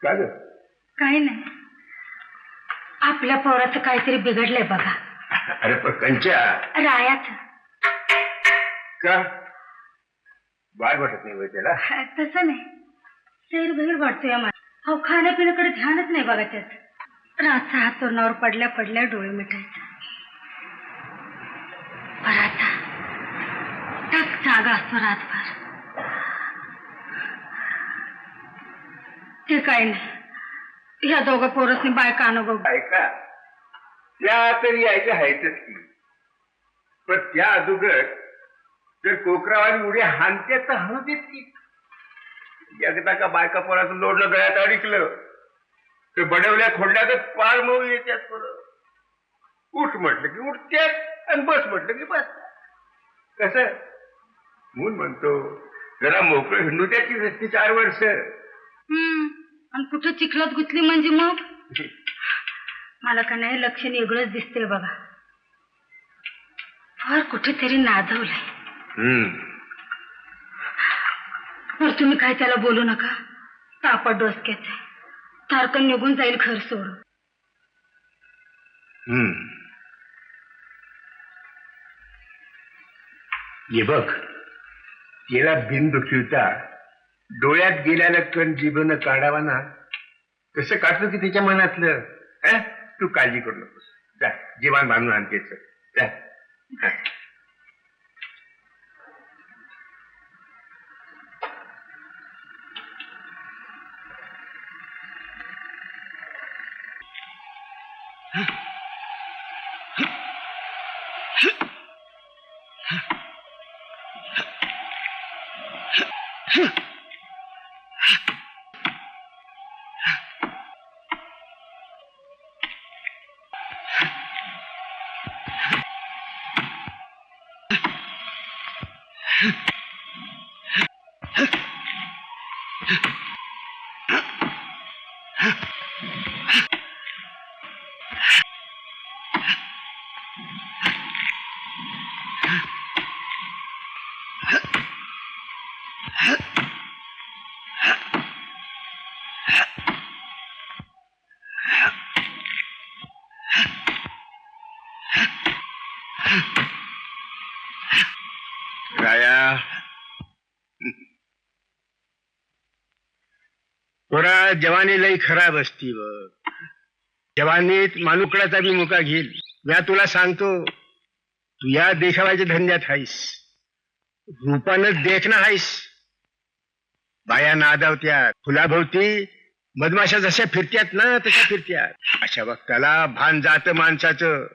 का ग? काही नाही, आपल्या पोराचं काहीतरी बिघडलंय बघा. अरे पण कंच्या रायाचं. का बाळ वाटत नाही होय त्याला? तसं नाही, सैरभैर वाटतोय मला. अहो खाण्यापिण्याकडे ध्यानच नाही बघा त्याचं. रातचा हात तोरणावर पडल्या पडल्या डोळे मिटायचं. पर आता टक जागा असतो रातभर. ते काही नाही, ह्या दोघं पोरसनी बायका अनुभव. ऐका, त्या तरी यायच्या आहेतच की, पण त्या अगोदर जर कोकरावानी उड्या हानते तर हाणू देत की. एकदा का बायका पोराचं लोडलं गळ्यात अडकलं तर बडवल्या खोडल्या तर पार मऊ येत्यात पोरं. उठ म्हटलं की उठत्यात आणि बस म्हटलं की बस. कसं म्हणून म्हणतो जरा मोकळं हिंडू द्या की रस्ती 4 वर्ष. आणि कुठं चिखलात गुतली म्हणजे मग मला का नाही लक्ष वेगळंच दिसतंय बघा. फार कुठेतरी नादवलंय. तर तुम्ही काय त्याला बोलू नका. तापट डोसक्याच आहे, सारखं निघून जाईल घर सोडून. ये बघ, तिला बिन दुखीवता डोळ्यात गेल्याला कण जीभनं काढावा ना, कसं काढतो की त्याच्या मनातलं. तू काळजी करू नकोस, जा जेवण बांधून आणतेच. जा. राया, पोरा जवानी लई खराब असती बघ. जवानीत मानुकडाचा बी मुका घेईल. मी तुला सांगतो, तू या देखावायच्या धंद्यात हायस. रूपानच देखना हायस. बाया नादावत्यात, फुलाभोवती मधमाशा जशा फिरत्यात ना तशा फिरत्यात. अशा वक्ताला भान जात माणसाचं.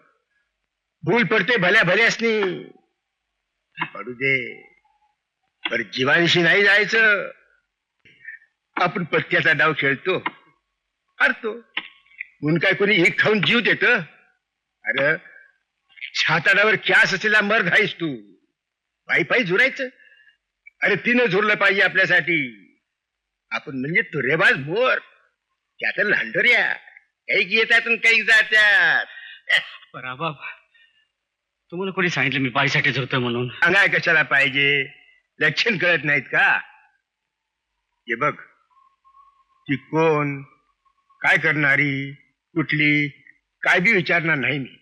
भूल पडते भल्या भल्यासनी. पडू दे, पर जीवांशी नाही जायचं. आपण पत्त्याचा डाव खेळतो, हरतो. म्हणून काय कोणी एक खाऊन जीव देत? अरे छाताडावर क्यास असलेला मर्द आहेस तू. पायी पायी झुरायचं. अरे तिनं झुरलं पाहिजे आपल्यासाठी. आपण म्हणजे तुरेबाज मोर, त्यात लांडोऱ्या काही येतात आणि काही जात्यात. बाबा, तुम्हाला कोणी सांगितलं मी पायीसाठी झुरतोय म्हणून? सांगाय कशाला पाहिजे? लक्षण कळत नाहीत का? हे बघ, ती कोण, काय करणारी, कुठली, काय बी विचारणार नाही मी.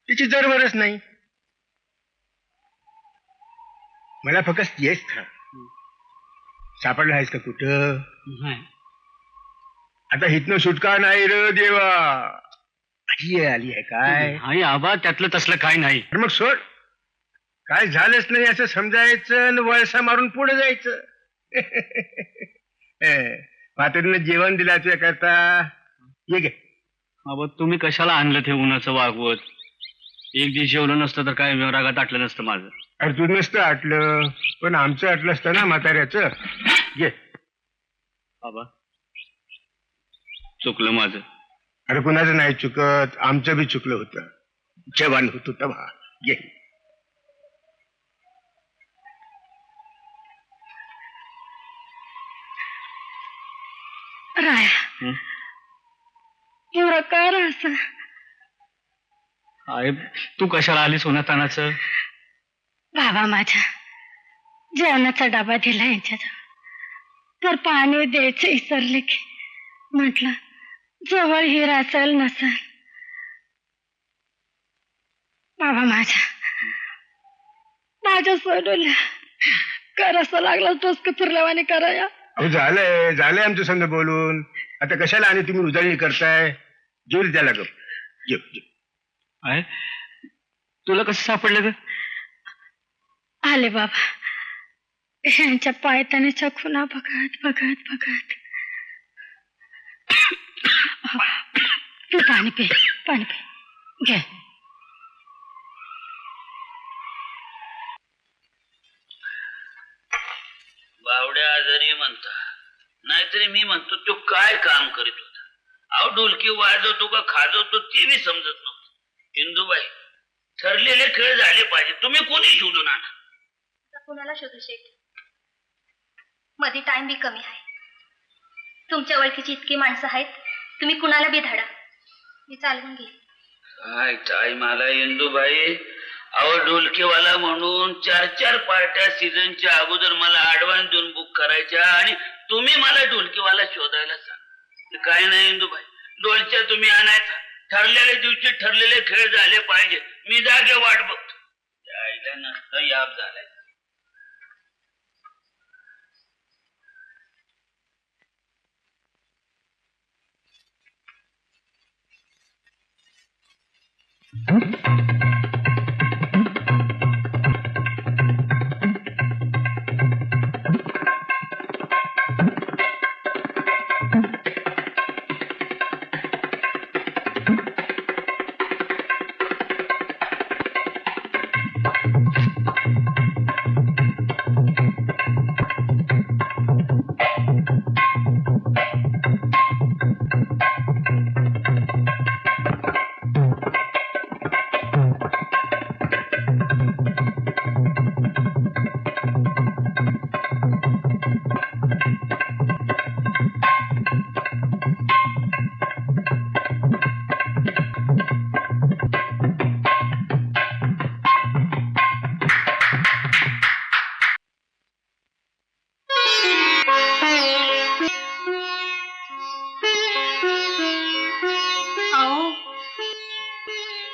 तिची जरवरच नाही. मला फक्त येस था. सापडला आहेस का कुठं? नाही. आता हितनं सुटका नाही र देवा. आली आली आहे काय? नाही आबा त्यातलं तसलं काय नाही. तर मग सोड, काय झालंच नाही असं समजायचं आणि वळसा मारून पुढे जायचं. म्हातारीनं जेवण दिला तुझ्या करता. ये गे. आबा तुम्ही कशाला आणलं ते उन्हाचं वागवत? एक दिवस जेवलं नसतं तर काय रागात आटलं नसतं माझं. अरे तू नसतं आटलं, पण आमचं आटलं असतं ना म्हाताऱ्याचं. घे. आबा चुकलं माझं. अरे कुणाचं नाही चुकत, आमचं बी चुकलं होतं. जेवण होत तेव्हा. घे. राया एवढा काय असं? साहेब तू कशाला आलीस उन्हातानाचं? बाबा माझ्या जेवणाचा डबा दिला यांच्याजवळ, तर पाणी द्यायचं विसरले की म्हटलं जवळ हिर असेल नसेल. बाबा माझ्या सोडूला करायचं लागला टोचक फिरल्यावाने कराया. अहो झालंय झालंय आमचं संग बोलून. आता कशाला आणि तुम्ही उजळणी करताय? जेव रे त्याला. गप जेव जेव. आहे तुला कसं सापडलं ग? आले बाबा यांच्या पायताण्याच्या खुणा बघत बघत बघत. तू पाणी पे घे. बावड्या आजारी म्हणता, नाहीतरी मी म्हणतो तो काय काम करीत होता. अहो ढोलकी वाजवतो का खाजवतो ते बी समजत नव्हतं. इंदुबाई ठरलेले खेळ झाले पाहिजे, तुम्ही कोणी शोधून आणा. कुणाला शोधू शेठ? मध्ये टाइम बी कमी आहे. तुमच्या ओळखीची इतकी माणसं आहेत, तुम्ही कुणाला बी धाडा, मी चालवून घेईन. काय टाइम आला इंदुबाई. अहो ढोलकीवाला म्हणून 4 पार्ट्या सीझनच्या अगोदर मला ऍडव्हान्स देऊन बुक करायच्या आणि तुम्ही मला ढोलकीवाला शोधायला सांग. काय नाही इंदुबाई, डोलच्या तुम्ही आणायचा. ठरलेल्या दिवशी ठरलेले खेळ झाले पाहिजे. मी जागे वाट बघतो. आईला नसतं याप झालाय.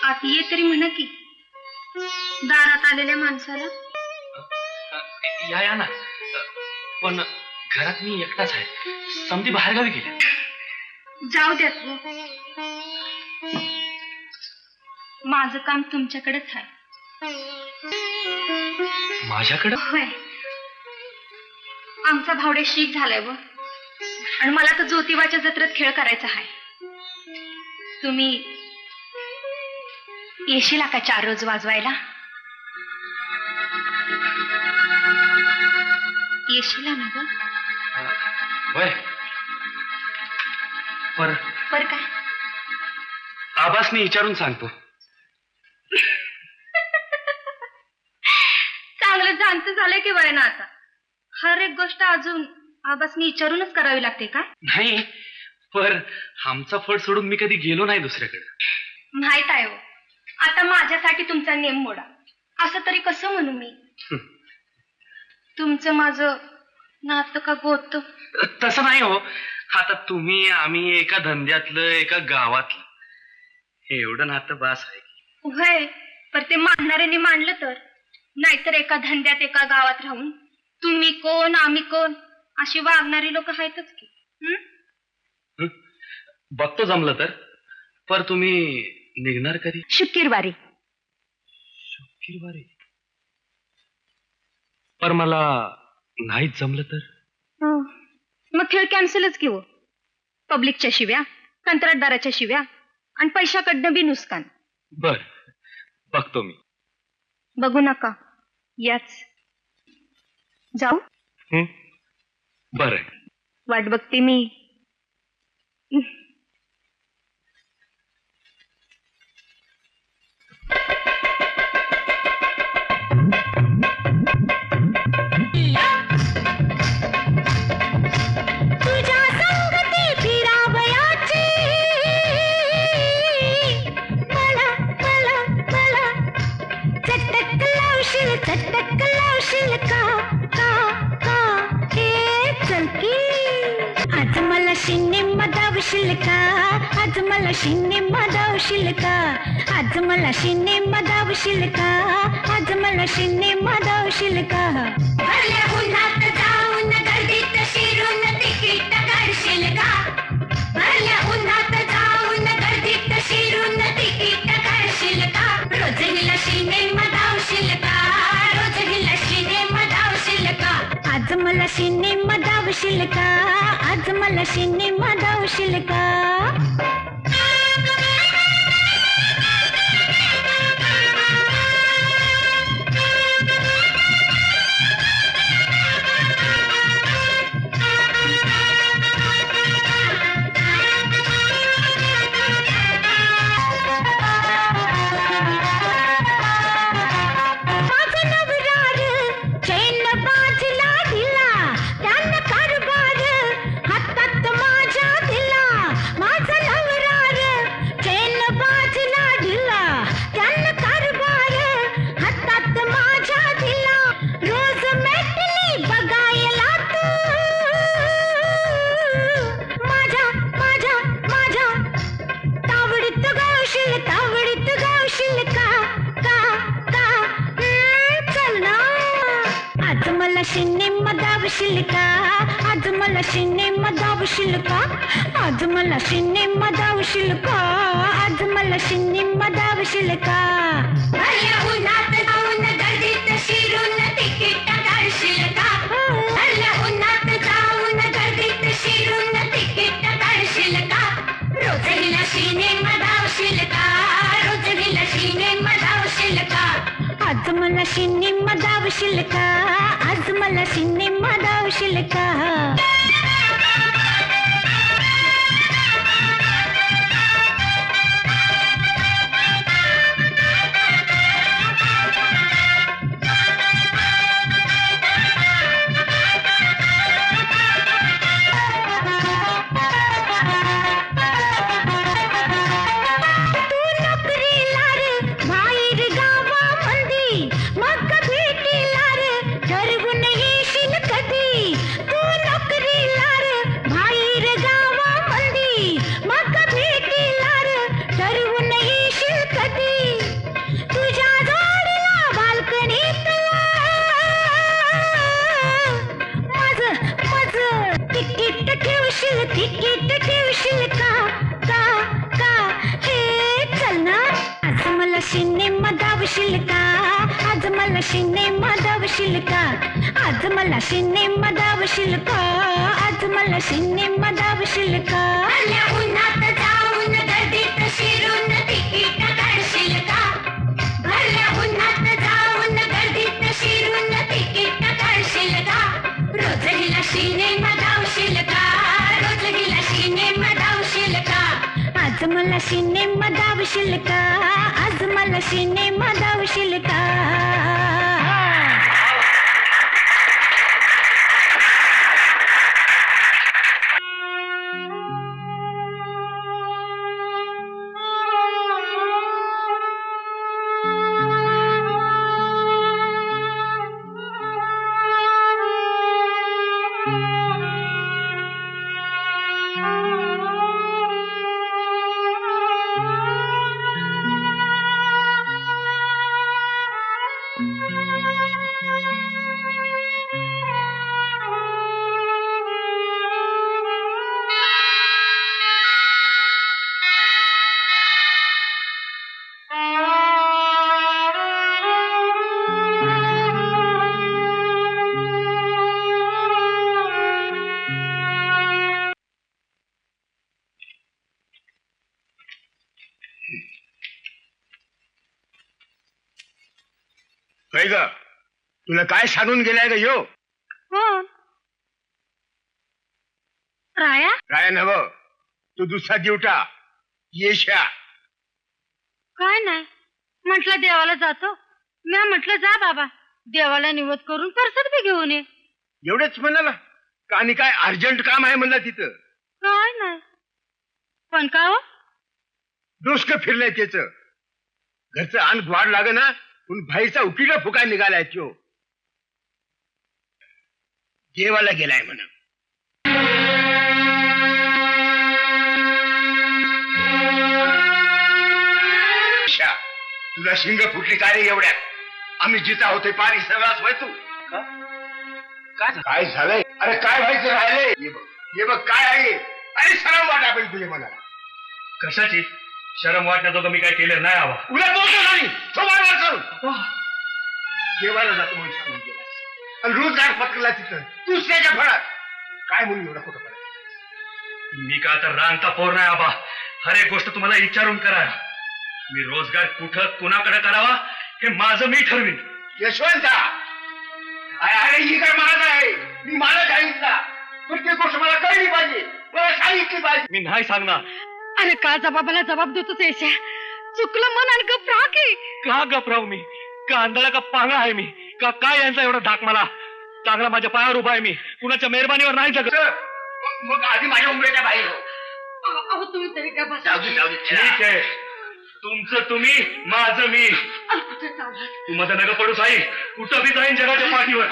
आत ये तरी म्हणा की. दारात आलेल्या माणसाला या ना. पण घरात मी एकटाच आहे, समधी बाहेरगावी गेले. जाऊ द्यात. माझं काम तुमच्याकडेच आहे. माझ्याकडे? होय, आमचा भावडे शीख झालाय व, आणि मला तर ज्योतिबाच्या जत्रेत खेळ करायचा आहे. तुम्ही येशील का 4 रोज वाजवायला? येशील ना ग? होय. पर काय? आबासने विचारून सांगतो. चांगलं जाणतं झालंय की वय ना आता. हर एक गोष्ट अजून आबासनी विचारूनच करावी लागते का? नाही, पर आमचा फड सोडून मी कधी गेलो नाही दुसऱ्याकडे. माहित आहे हो. आता माझ्यासाठी तुमचा नेम मोडा असं तरी कसं म्हणू मी? तुमचं माझं नातं का गोत? तसं नाही हो. आता तुम्ही आम्ही एका धंद्यातलं, एका गावातलं, एवढं नातं बास आहे. होय, पर ते मानणाऱ्यांनी मानलं तर. नाहीतर एका धंद्यात एका गावात राहून तुम्ही कोण आम्ही कोण अशी वागणारी लोक आहेतच की. बघतो जमलं तर. पर तुम्ही निघणार कधी? शुक्रवारी. शुक्रवारी? पर मला नाहीच जमलं तर? मग खेळ कॅन्सलच घेऊ. पब्लिकच्या शिव्या, कंत्राटदाराच्या शिव्या आणि पैशाकडनं बी नुकसान. बर, बघतो मी. बघू नका, याच. जाऊ. बर, वाट बघते मी. तुझ्या संगती फिरावयाची मला मला मला चटक लावशील का का का हे चल की आज मला सिनेमा दावशील का आज मला सिनेमा दावशील का आज मला सिनेमा दावशील का आज मला सिनेमा दावशील का भरल्या उन्हात जाऊन गर्दीत शिरून तिकीट काढशील का भरल्या उन्हात जाऊन गर्दीत शिरून तिकीट काढशील का रोज हिला सिनेमा धावशील का रोज हिला सिनेमा धावशील का आज मला सिनेमा धावशील का आज मला सिनेमा धावशील का सिनेमा दावशील का आज मला सिनेमा दावशील का आज मला सिनेमा दावशील का आज मला सिनेमा दावशील का भरल्या उन्हात जाऊन गर्दीत शिरून तिकीट काढशील का भरल्या उन्हात जाऊन गर्दीत शिरून तिकीट काढशील का रोज हिला सिनेमा धावशील का रोज हिला सिनेमा धावशील का आज मला सिनेमा धावशील का आज मला सिनेमा धावशील का तिकीट ठेवशील का का का हे चल ना आज मला सिनेमा धावशील का आज मला सिनेमा धावशील का आज मला सिनेमा धावशील का आज मला सिनेमा धावशील का भरल्या उन्हात जाऊन गर्दीत शिरून तिकीट काढशील का भरल्या उन्हात जाऊन गर्दीत शिरून तिकीट काढशील का रोज हिला सिनेमा धावशील का आज मला सिनेमा धावशील का आज मला सिनेमा धावशील का Thank you. होय ग तुला काय सांगून गेलाय ग यो हो राया काय नव तू दुसरा दिवटा येशा काय नाही म्हटलं देवाला जातो मी म्हटलं जा बाबा देवाला निवद करून परसत बी घेऊन ये एवढंच म्हणाला का आणि काय अर्जंट काम आहे म्हणला तिथं काय नाही पण का हो डोसकं फिरलंय त्याच घरचं अन्न वाढ लाग ना पण बाहेरचा उकिला फुका निघालाय तो देवाला गेलाय म्हणा तुला शिंग फुटली काय रे एवढ्यात आम्ही जिता होते पारी सगळाच व्हाय तू काय झालंय अरे काय व्हायचं राहिलंय हे बघ काय आहे अरे शरम वाटा पाहिजे तुझे मला कशाची शरम वाटण्याजोगं मी काय केलं नाही आवा उलट बोलतो नाही तो वारवार करून देवाला जातो म्हणून सांगून गेला आणि रोजगार पत्करला तिथं दुसऱ्याच्या फळात काय म्हणून एवढा खोटं पडत मी का तर रांगता पोर नाही आबा हर एक गोष्ट तुम्हाला विचारून करा मी रोजगार कुठं कुणाकडे करावा हे माझं मी ठरवीन यशवंता अरे ही काय माझा आहे मी मला सांगितला प्रत्येक गोष्ट मला कळली पाहिजे मला सांगितली पाहिजे मी नाही सांगणार अरे का जबाबाला जबाब देतोच याच्या चुकलं मन आणि गप राहा की का गपराव मी का आंधळा का पांगळा आहे मी का काय यांचा एवढा धाक मला चांगला माझ्या पायावर उभा आहे मी कुणाच्या मेहरबानीवर नाही जगत मग आधी माझ्या उमऱ्याच्या बाहेर हो. अहो तुम्ही तरी का बसा जाऊ दे, जाऊ दे. ठीक आहे तुमचं तुम्ही माझं मी कुठे चालला तू मध्ये नका पडू साई कुठं बी जाईन जगाच्या पाठीवर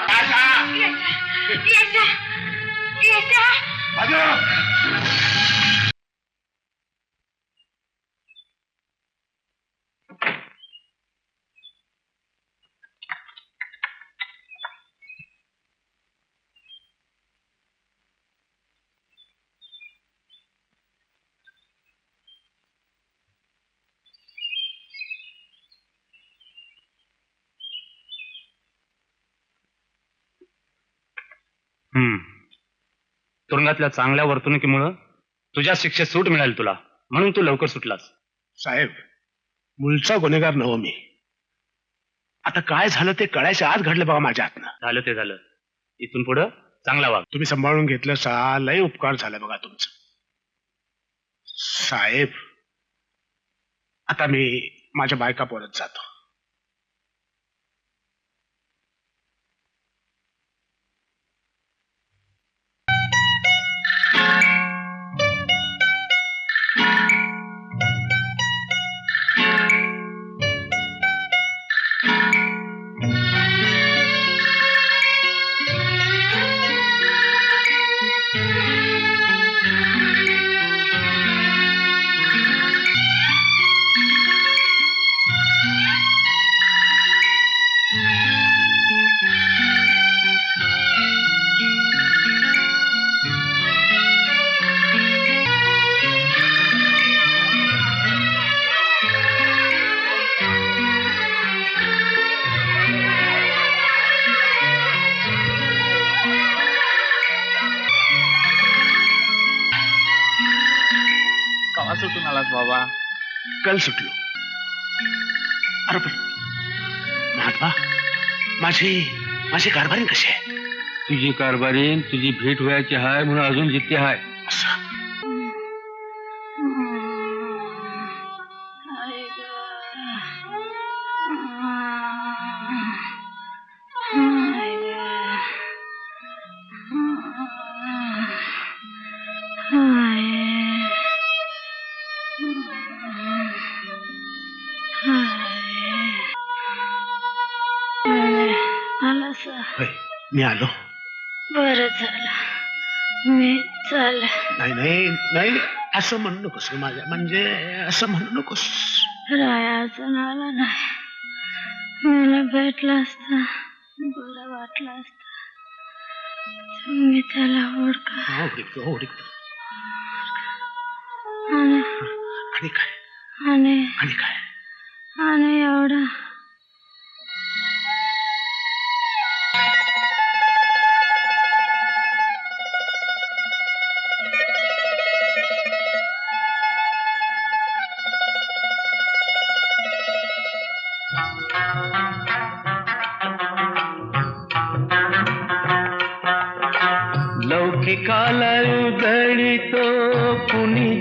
तुरुंगातल्या चांगल्या वर्तणुकीमुळं तुझ्या शिक्षेत सूट मिळाली तुला म्हणून तू लवकर सुटलास साहेब मूळचा गुन्हेगार नव्ह मी आता काय झालं ते कळायच्या आत घडलं बघा माझ्या हातनं झालं ते झालं इथून पुढं चांगला वाग तुम्ही सांभाळून घेतलं सा लय उपकार झाला बघा तुमचं साहेब आता मी माझ्या बायका परत जातो सुटून आलास बाबा कल सुटलो अरे पण महात्मा माझी कारभारी कशी आहे तुझी कारभारी तुझी भेट व्हायची आहे म्हणून अजून जिथे आहे असं होय, मी आलो बरं झालं मी चाल नाही नाही नाही असं म्हणू नकोस रे माझ्या म्हणजे असं म्हणू नकोस राया अजून आला नाही मला भेटला असता बरं वाटलं असतं तुम्ही त्याला ओळखा ओळखतो आणि आणि काय आणि आणि काय आणि एवढं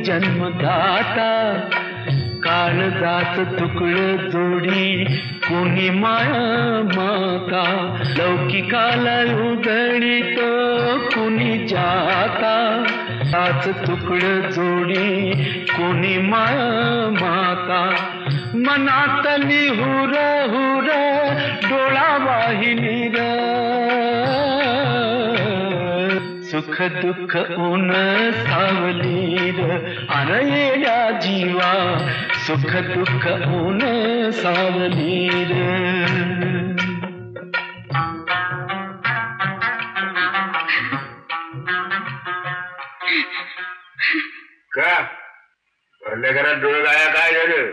जन्मदाता काळजात तुकड जोडी कोणी माया माता लौकिकाला उघडीत कोणी जाता हाच तुकड जोडी कोणी माया माता मनातली हुर हुर डोळा वाहिनीर सुख दुःख ऊन सावलीर अनयेल्या जीवा सुख दुःख ऊन सावलीर का भरल्या घरात डोळे गाया काय झालं?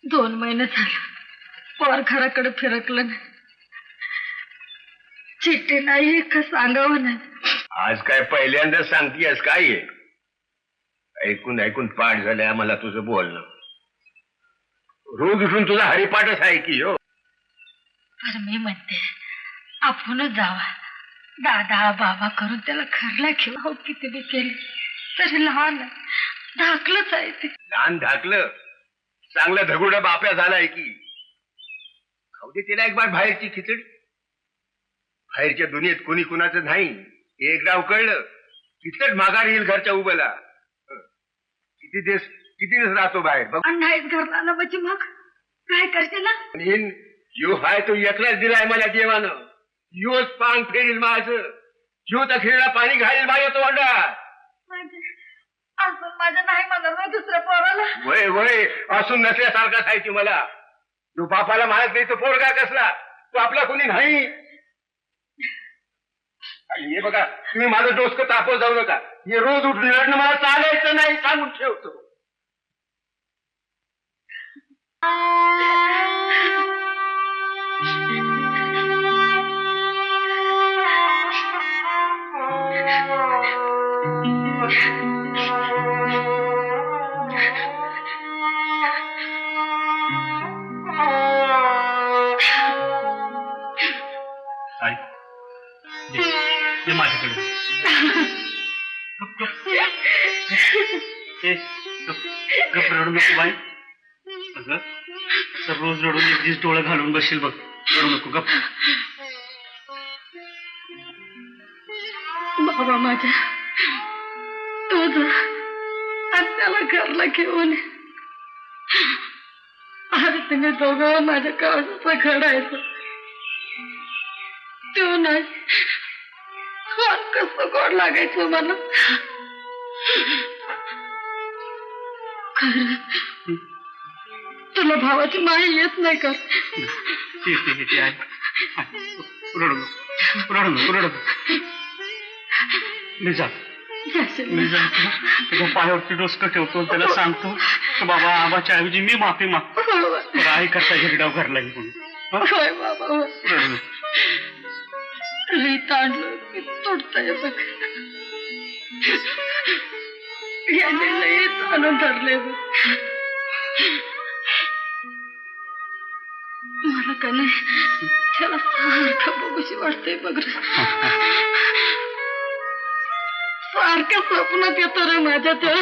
दोन महिने झाले पोर घराकडे फिरकलं नाही. चिठ्ठी नाही का सांगावं नाही. आज काय पहिल्यांदाच सांगतीयस काय आहे? ऐकून ऐकून पाठ झालंय आम्हाला तुझं बोलणं. रोज उठून तुझा हरिपाठच आहे की हो. तर मी म्हणते आपणच जावा. दादा बाबा करून त्याला घरला घेऊ. हो किती बी केली तरी लहान आहे. धाकलंच आहे ते. लहान धाकलं चांगला धगुडा बाप्या झालाय की. खाऊ दे तिला एक बार बाहेरची खिचडी. बाहेरच्या दुनियेत कोणी कुणाचं नाही हे एकदा कळलं तिथंच माघार येईल घरच्या उभ्याला. किती दिवस राहतो बाहेर बघ. नाहीच घरला ना म्हणजे मग काय करशील? यो हाय तो एकलाच दिलाय मला देवानं. योच पांग फेरील माझं. यो तर खेळला पाणी घालील माझ्या तोंडात. असून माझं नाही म्हणा दुसऱ्या पोराला. वय वय असून नसल्यासारखाच आहे ती मला. तू बापाला मारत नाही तो पोरगा कसला. तो आपला कोणी नाही. हे बघा तुम्ही माझं डोसकं तापव जाऊ नका. हे रोज उठून लढणं मला चालायचं नाही सांगून ठेवतो. ते माझ्याकडे गप रडू नको बाई. अगं असं रोज रडून एक दिवस डोळं घालून बसशील बघ. रडू नको गप. बाबा माझ्या तुझं आणि त्याला घरला घेऊन आज तुम्ही दोघं माझ्या काळजाचा घडायचं. तू नाही कसं गोड लागायचं मला. खरं तुला भावाची माही येत नाही का? रडू नको रडू नको रडू नको. मी जातो तुझ्या पायावरती डोसकं ठेवतो. त्याला सांगतो की बाबा आबाच्या ऐवजी मी माफी मागतो. आई करता हिरडाव घरला म्हणून. होय बाबा रडू नको. लई ताणलं की तोडताय बघ. याने लई ताणून धरले बघ. मला का नाही त्याला सारखं बघूशी वाटतंय बघ. सारखं स्वप्नात येतो रे माझ्या त्या.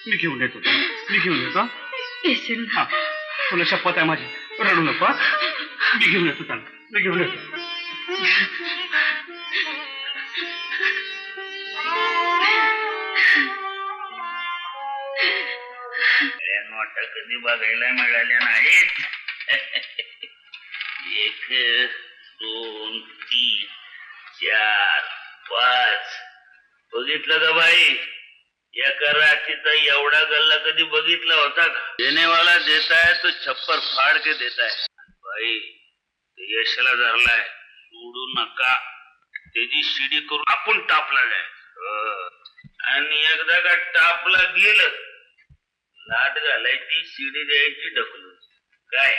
मी घेऊन येतो. येशील ना? तुला शपथ आहे माझी. रडू नको. मी घेऊन येतो त्यांना. मी घेऊन येतो. नोटा कधी बघायला मिळाल्या नाहीत. 1 2 3 4 5 बघितलं का बाई? एका राशीचा एवढा गल्ला कधी बघितला होता का? देनेवाला देताय तो छप्पर फाड़ के देताय. बाई यशाला धरलाय सोडू नका. त्याची शिडी करून आपण टापला जाय. आणि एकदा का टापला गेलं लाट घालायची शिडी द्यायची ढकलून. काय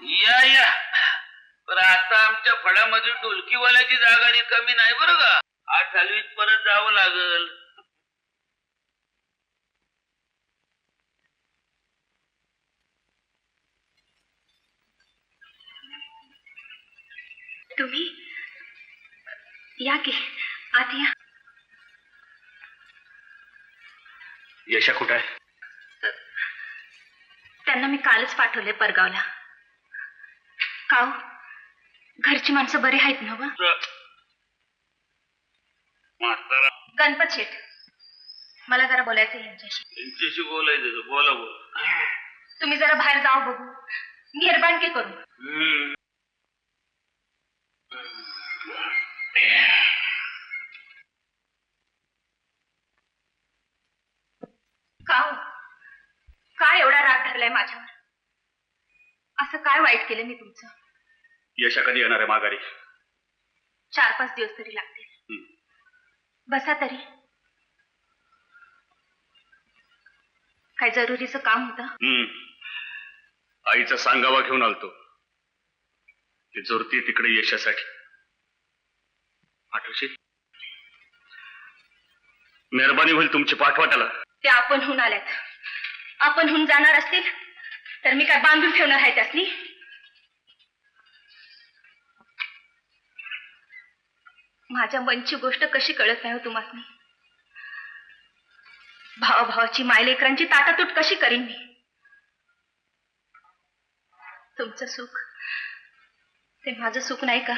या या पण आता आमच्या फळामध्ये ढोलकीवाल्याची जागा रिकामी नाही बरं का. 8 परत जावं लागल. तुम्ही या की आत या. यशा कुठं आहे? त्यांना मी कालच पाठवले परगावला. का हो? घरची माणसं बरे आहेत ना व? गणपत शेठ मला जरा बोलायचं यांच्याशी. त्यांच्याशी बोलायचं. बोला बोला. तुम्ही जरा बाहेर जाऊ बघू. मेहरबानकी करू. का हो? काय एवढा राग धरलाय माझ्यावर? असं काय वाईट केलं मी तुमचं? यशा कधी येणार आहे माघारी? 4-5 दिवस तरी लागतील. बसा तरी. काय जरुरीचं काम होतं? आईचा सांगावा घेऊन आलतो. ती जोरती तिकडे यशासाठी. आठवशील? मेहरबानी होईल तुमची पाठवाटाला. ते आपणहून आल्यात. आपणहून जाणार असतील तर मी काय बांधून ठेवणार आहे त्यासनी? माझ्या मनची गोष्ट कशी कळत नाही हो तुम्हासनी? भावाभावाची मायलेकरांची ताटातूट कशी करीन मी? तुमचं सुख ते माझं सुख नाही का?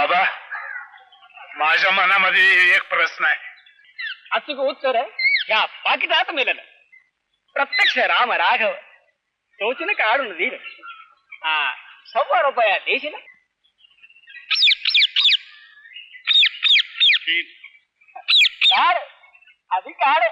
बाबा माझ्या मनामध्ये एक प्रश्न आहे. अचूक उत्तर ह्या पाकिटात मिळालं. प्रत्यक्ष राम राघव टोचीनं काढून दिलं. 100 रुपया देशील. काढ आधी काढ.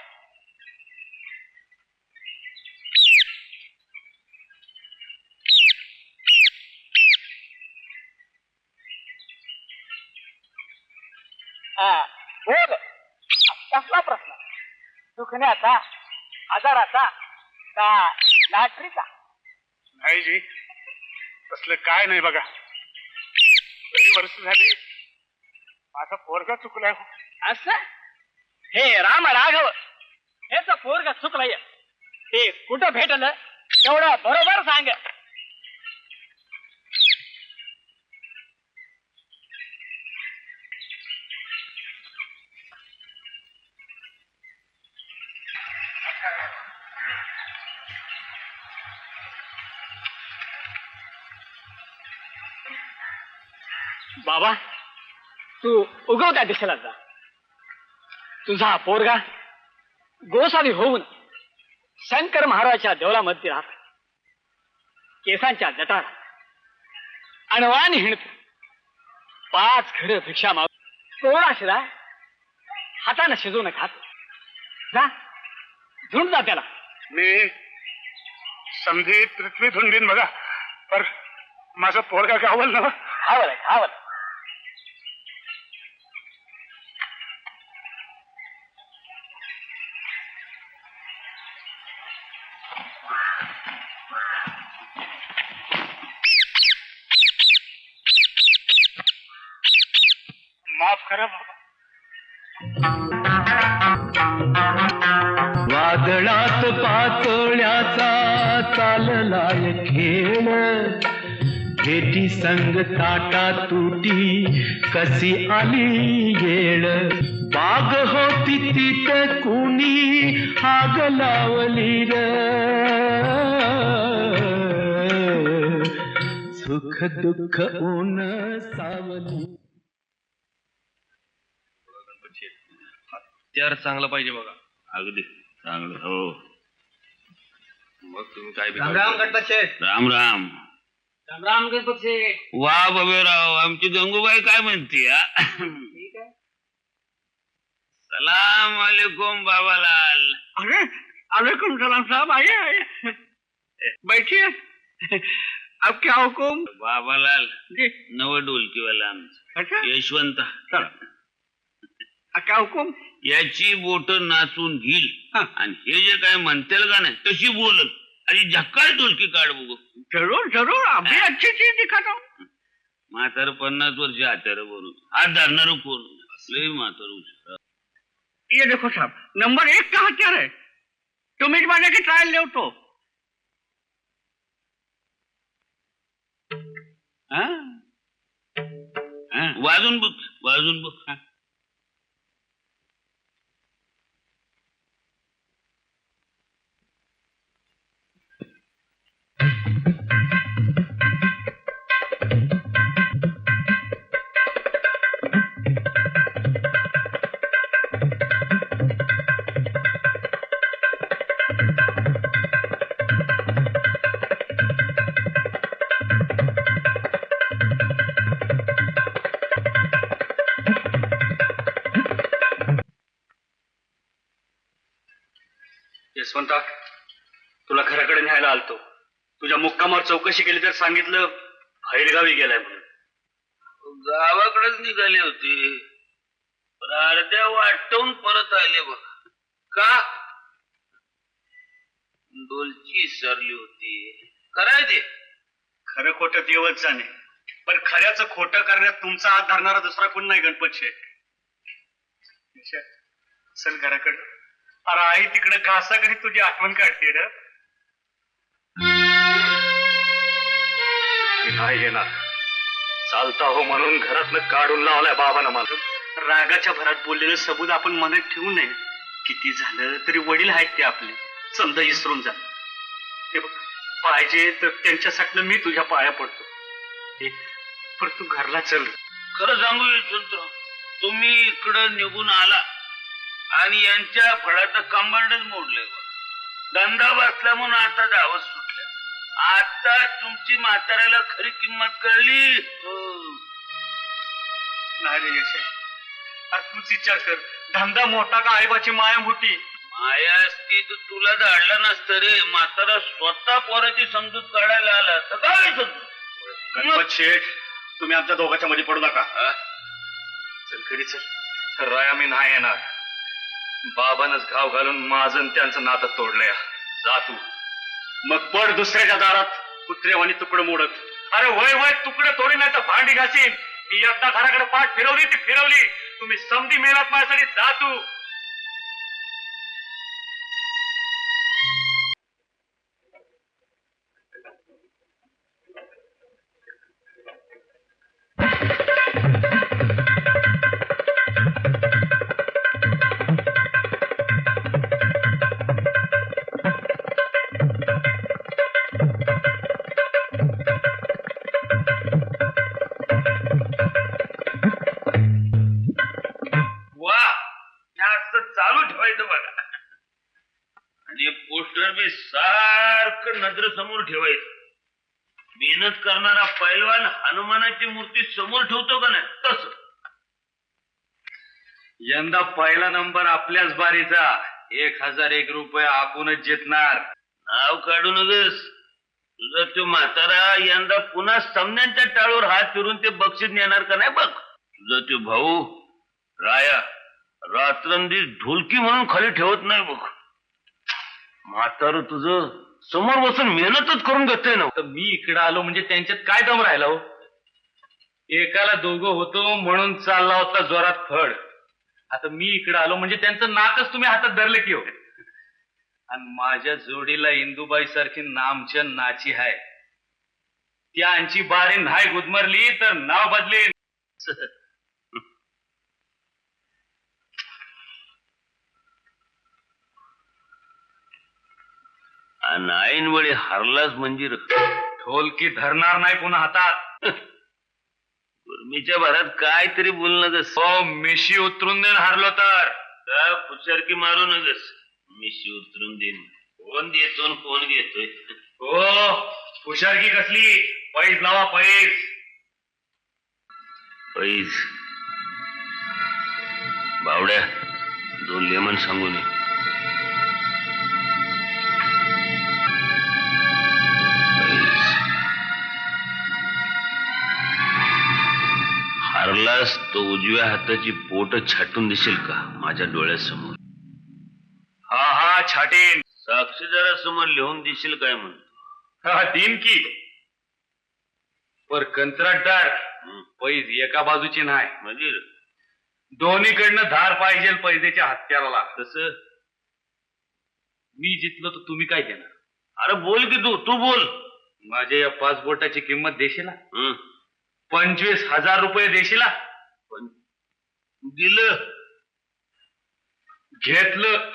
बोल कसला प्रश्न? दुखण्याचा, आजाराचा का लाटरीचा? नाही जी तसलं काय नाही बघा. काही वर्ष झाली माझा पोरगा चुकलाय. असं हे राम राघव हेच पोरग चुकलंय. ते कुठं भेटलं तेवढं बरोबर सांग. बाबा तू उगवत्या दिशेला जा. तुझा पोरगा गोसावी होऊन शंकर महाराजाच्या देवळामध्ये राहत. केसांच्या जटाला अणवानी हिणत 5 घर भिक्षा माग कोणा शिरा हाताने शिजवून खात. जा धुंड जा त्याला. मी समधी पृथ्वी धुंडीन बघा पर माझा पोरगा गावल ना. Howell Howell. माफ करा बाबा. वादळात पातळ्याचा चाललाय खेळ, भेटी संग ताटा तुटी कशी आली येळ. बाग होती तिथ कुणी आग लावली र, सुख दुःख ऊन सावली. हत्यार चांगलं पाहिजे बघा. अगदी चांगलं. हो मग तुम्ही काय राम राम गणपत शेठ. राम राम. राम राम गणपत शेठ. वा बबेराव आमची गंगूबाई काय म्हणते? ठीक आहे. सलाम अलैकुम बाबालाल. अरे अलैकुम सलाम साहब. आइए बैठिए. अब क्या हुकुम? बाबालाल जी नव ढोलकी वाला आमचं अच्छा यशवंत. क्या हुकुम? याची बोट नाचून घेईल आणि हे जे काय म्हणतेल का नाही तशी बोलल आणि झक्काळ ढोलकी काढ बघू. जरूर जरूर. अभी अच्छी चीज दिखाता हूँ. म्हातार 50 वर्ष आचार बरोबर हात धरणार कोण लय म्हातार. ये देखो साहब नंबर 1 का हथियार है. तुम इस बारे की ट्रायल ले तो. वाजून बघ वाजून बघ. यशवंता तुला घराकडे न्यायला आलतो. तुझ्या मुक्कामावर चौकशी केली तर सांगितलं बाहेरगावी गेलाय म्हणून. गावाकडेच निघाले होते पण अर्ध्या वाटवून परत आले बघ. का? डोलची सरली होती. खरंय ते. खरं खोटं देवच जाणे पण खऱ्याचं खोटं करण्यात तुमचा हात धरणारा दुसरा कोण नाही गणपत शेठ. चल घराकडे. अरे आई तिकडे घासाकडे तुझी आठवण काढते रे. नाही येणार. चालता हो म्हणून घरातनं काढून लावलाय बाबानं मला. रागाच्या भरात बोललेलं सबूत आपण मनात ठेवू नये. किती झालं तरी वडील आहेत ते आपले. समजा विसरून जा. ते बघ पाहिजे तर त्यांच्यासाठी मी तुझ्या पाया पडतो. पण तू घरला चल. खरं सांगू यशवंतराव, तुम्ही इकडं निघून आला आणि यांच्या फळाचं कंबांडच मोडलंय बघ. धंदा बसला म्हणून आता धावत सुटल्या. आता तुमची म्हाताऱ्याला खरी किंमत कळली. नाही रे यश, अरे तूच विचार कर, धंदा मोठा का आईबाची माया मोठी. माया असती तर तुला धाडलं नसतं रे. म्हातारा स्वतः पोराची समजूत काढायला आला तर काय समजूत. गणपत शेठ, तुम्ही आमच्या दोघांच्या मध्ये पडू नका. चल घरी चल. राया मी नाही येणार. बाबानच घाव घालून माझं त्यांचं नातं तोडलंय. जा तू. मग पड दुसऱ्याच्या दारात कुत्रेवाणी तुकडं मोडत. अरे वय वय तुकडं तोडी नाही तर भांडी घासीन. मी एकदा घराकडे पाठ फिरवली ती फिरवली. तुम्ही समधी मेलात माझ्यासाठी. जा तू. चालू ठेवायचं बघा. आणि पोस्टर बी सारखं नजर समोर ठेवायचं. मेहनत करणारा पैलवान हनुमानाची मूर्ती समोर ठेवतो का नाही तस. यंदा पहिला नंबर आपल्याच बारीचा. 1001 रुपये आपणच जितणार. नाव काढू नगस. तुझा तो म्हातारा यंदा पुन्हा सामन्यांच्या टाळूवर हात फिरून ते बक्षीस नेणार का नाही बघ. तुझा तो भाऊ राया रात्रंदिवस ढोलकी म्हणून खाली ठेवत नाही बघ. म्हातार तुझं समोर बसून मेहनतच करून घेतोय ना. तर मी इकडे आलो म्हणजे त्यांच्यात काय दम राहिला हो. एकाला दोघं होतो म्हणून चालला होता जोरात फड. आता मी इकडे आलो म्हणजे त्यांचं नाकच तुम्ही हातात धरले की हो. आणि माझ्या जोडीला इंदुबाई सारखी नामचन नाची आहे. त्यांची बारी नाही गुदमरली तर नाव बदलेन. ऐन वेळी हरलाच म्हणजे ढोलकी धरणार नाही पुन्हा हातात. गुरमीच्या भरात काय तरी बोल नगस. हो मिशी उतरून देण हारलो तर. पुचारकी मारू नगस. मिशी उतरून देईन. कोण देतो कोण घेतोय. हो हुशारकी कसली. पैज लावा पैज. पैज बावड्या 2 लेमन सांगून ये. हरलास तो उजव्या हाताची पोट छाटून दिसेल का माझ्या डोळ्यासमोर. हा हा छाटीन. साक्षीदारासमोर लिहून दिसेल काय म्हणतो. हा दिन की. पर कंत्राटदार पैज एका बाजूची नाही. म्हणजे दोन्हीकडनं धार पाहिजे पैजेच्या हत्याराला. कसं. मी जितलो तर तुम्ही काय देणार. अरे बोल की तू बोल. माझ्या या 5 बोटाची किंमत देशील. 25,000 रुपये देशील. दिलं. घेतलं.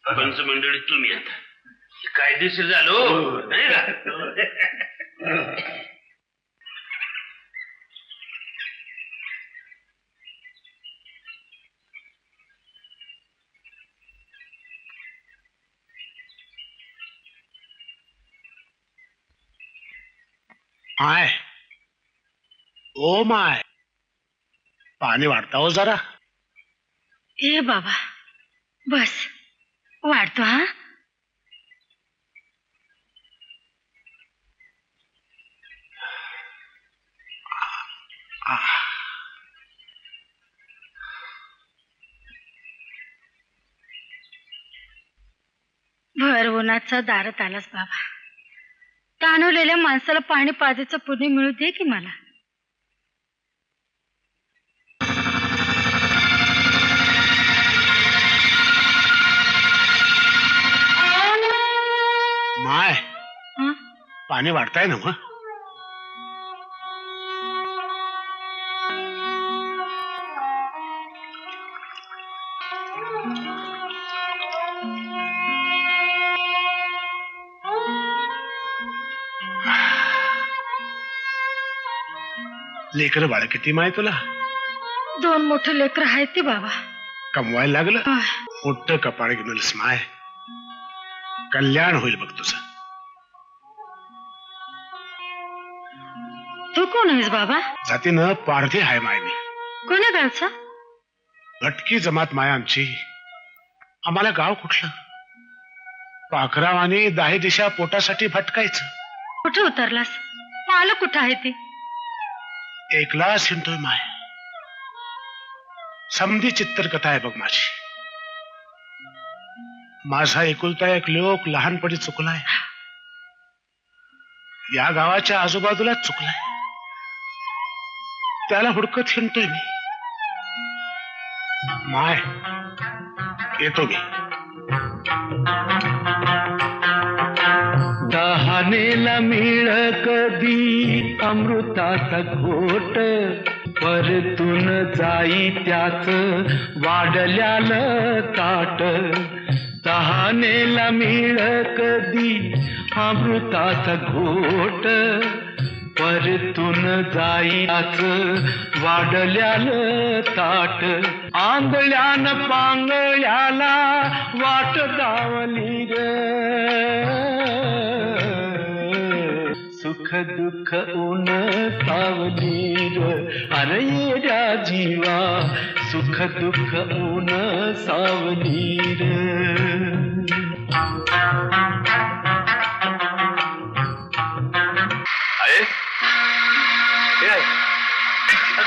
पंच मंडळी तुम्ही आता कायदेशीर झालो नाही का. माय ओ माय पाणी वाढता हो जरा. ए बाबा बस वाढतो. हा भर उन्हाचा दारात आलास बाबा. ताणवलेल्या माणसाला पाणी पाजायचं पुण्य मिळू दे की मला. माय पाणी वाढताय ना मग. लेकर बाळ किती माय तुला? 2 मोठे लेकर आहेत ते बाबा. कमवायला लागलं होय. मोठं कपाळ घेऊनच माय. कल्याण होईल बघ तुझं. तू कोण आहेस बाबा? जातीनं पारधी हाय माय मी. कोण्या गावचा? भटकी जमात माय आमची. आम्हाला गाव कुठलं? पाखराव आणि 10 दिशा पोटासाठी भटकायचं. कुठे उतरलास? पाहिलं कुठं आहे ते? एकलाच हिंडतोय माय. समधी चित्रकथा आहे बघ माझी. माझा एकुलता एक लोक लहानपणी चुकलाय. या गावाच्या आजूबाजूलाच चुकलाय. त्याला हुडकत हिंडतोय मी. माय येतो मी. दहानेला मिळ कधी अमृताचा घोट, परतून जाई त्याच वाढल्यालं ताट. दहानेला मिळ कधी अमृताचा घोट, परतून जाई त्याच वाढल्यालं ताट. आंधळ्यान पांगळ्याला वाट दावली ग, सुख दुःख ऊन सावली ग. अरे येड्या जीवा सुख दुःख ऊन सावली रे.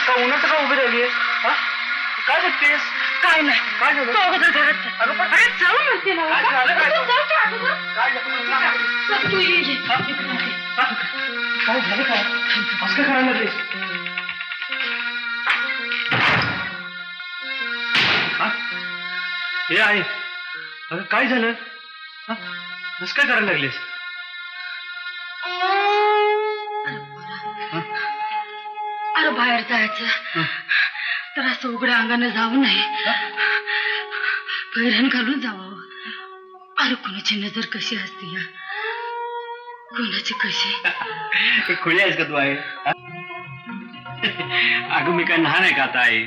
का उन्हाचं का उभी राहिलीये? काय बघतेस? काय नाही. काय झालं? तो अगोदर घरात जा. अगं पण अरे जाऊ म्हणते ना. काय झालं? काय झालं? जाऊ की अगोदर? काय झालं? तू ये. काय झालं काय? असं काय करायला लागलीस? हे आहे. अगं काय झालं? असं काय करायला लागलीस? अरे बाहेर जायचं तर असं उघड्या अंगाने जाऊ नये. पैरण घालून जावं. अरे कुणाची नजर कशी असते या, कुणाची कशी. खुली आहेस का तू आहे? अगं मी काय लहान आहे का आता आहे?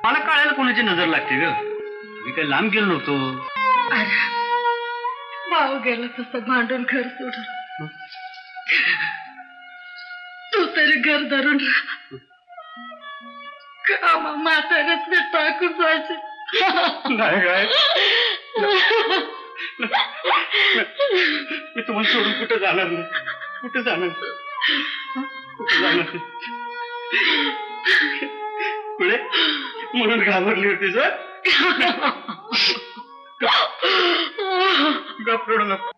मला कळायला कोणाची नजर लागते ग. मी काय लांब गेलो नव्हतो. अरे भाऊ गेला तसं भांडून घर सोडून. तू तरी घर धरून राहा. कामा म्हाताऱ्यात टाकून जायचे. नाही काय मी तुम्हाला सोडून कुठं जाणार नाही. कुठं जाणार? कुठं जाणार? पुढे म्हणून घाबरली होती सर. गप रडू नको.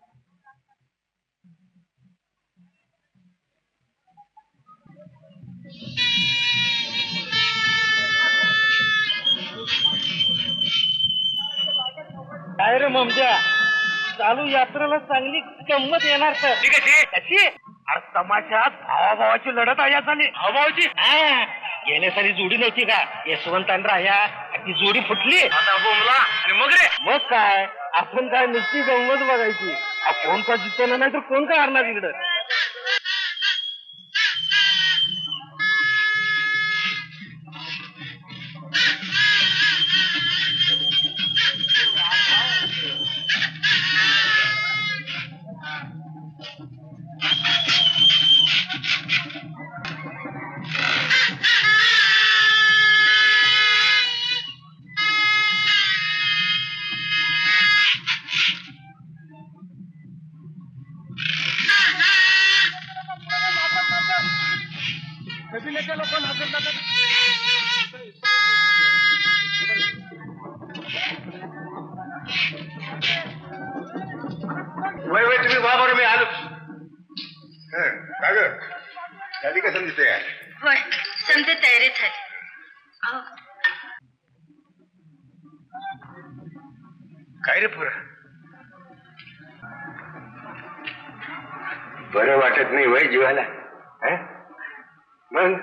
काय रे ममजा, चालू यात्रेला चांगली गंमत येणार तर. कशी? अरे तमाशात भावाभावाची लढत आहे झाली. भावाभावाची? गेल्या साली जोडी नव्हती का यशवंत आणि राह्या, ती जोडी फुटली आता बोमला. आणि मग रे मग काय, आपण काय नुसती गंमत बघायची. कोण का जिंकणार नाही तर कोण काय हरणार इकडं. वय तुम्ही वा बरं मी आलो. का ग झाली का समजते काय? होय समजे तयारीच आहे. काय रे पुरा बरं वाटत नाही वय जीवाला? मग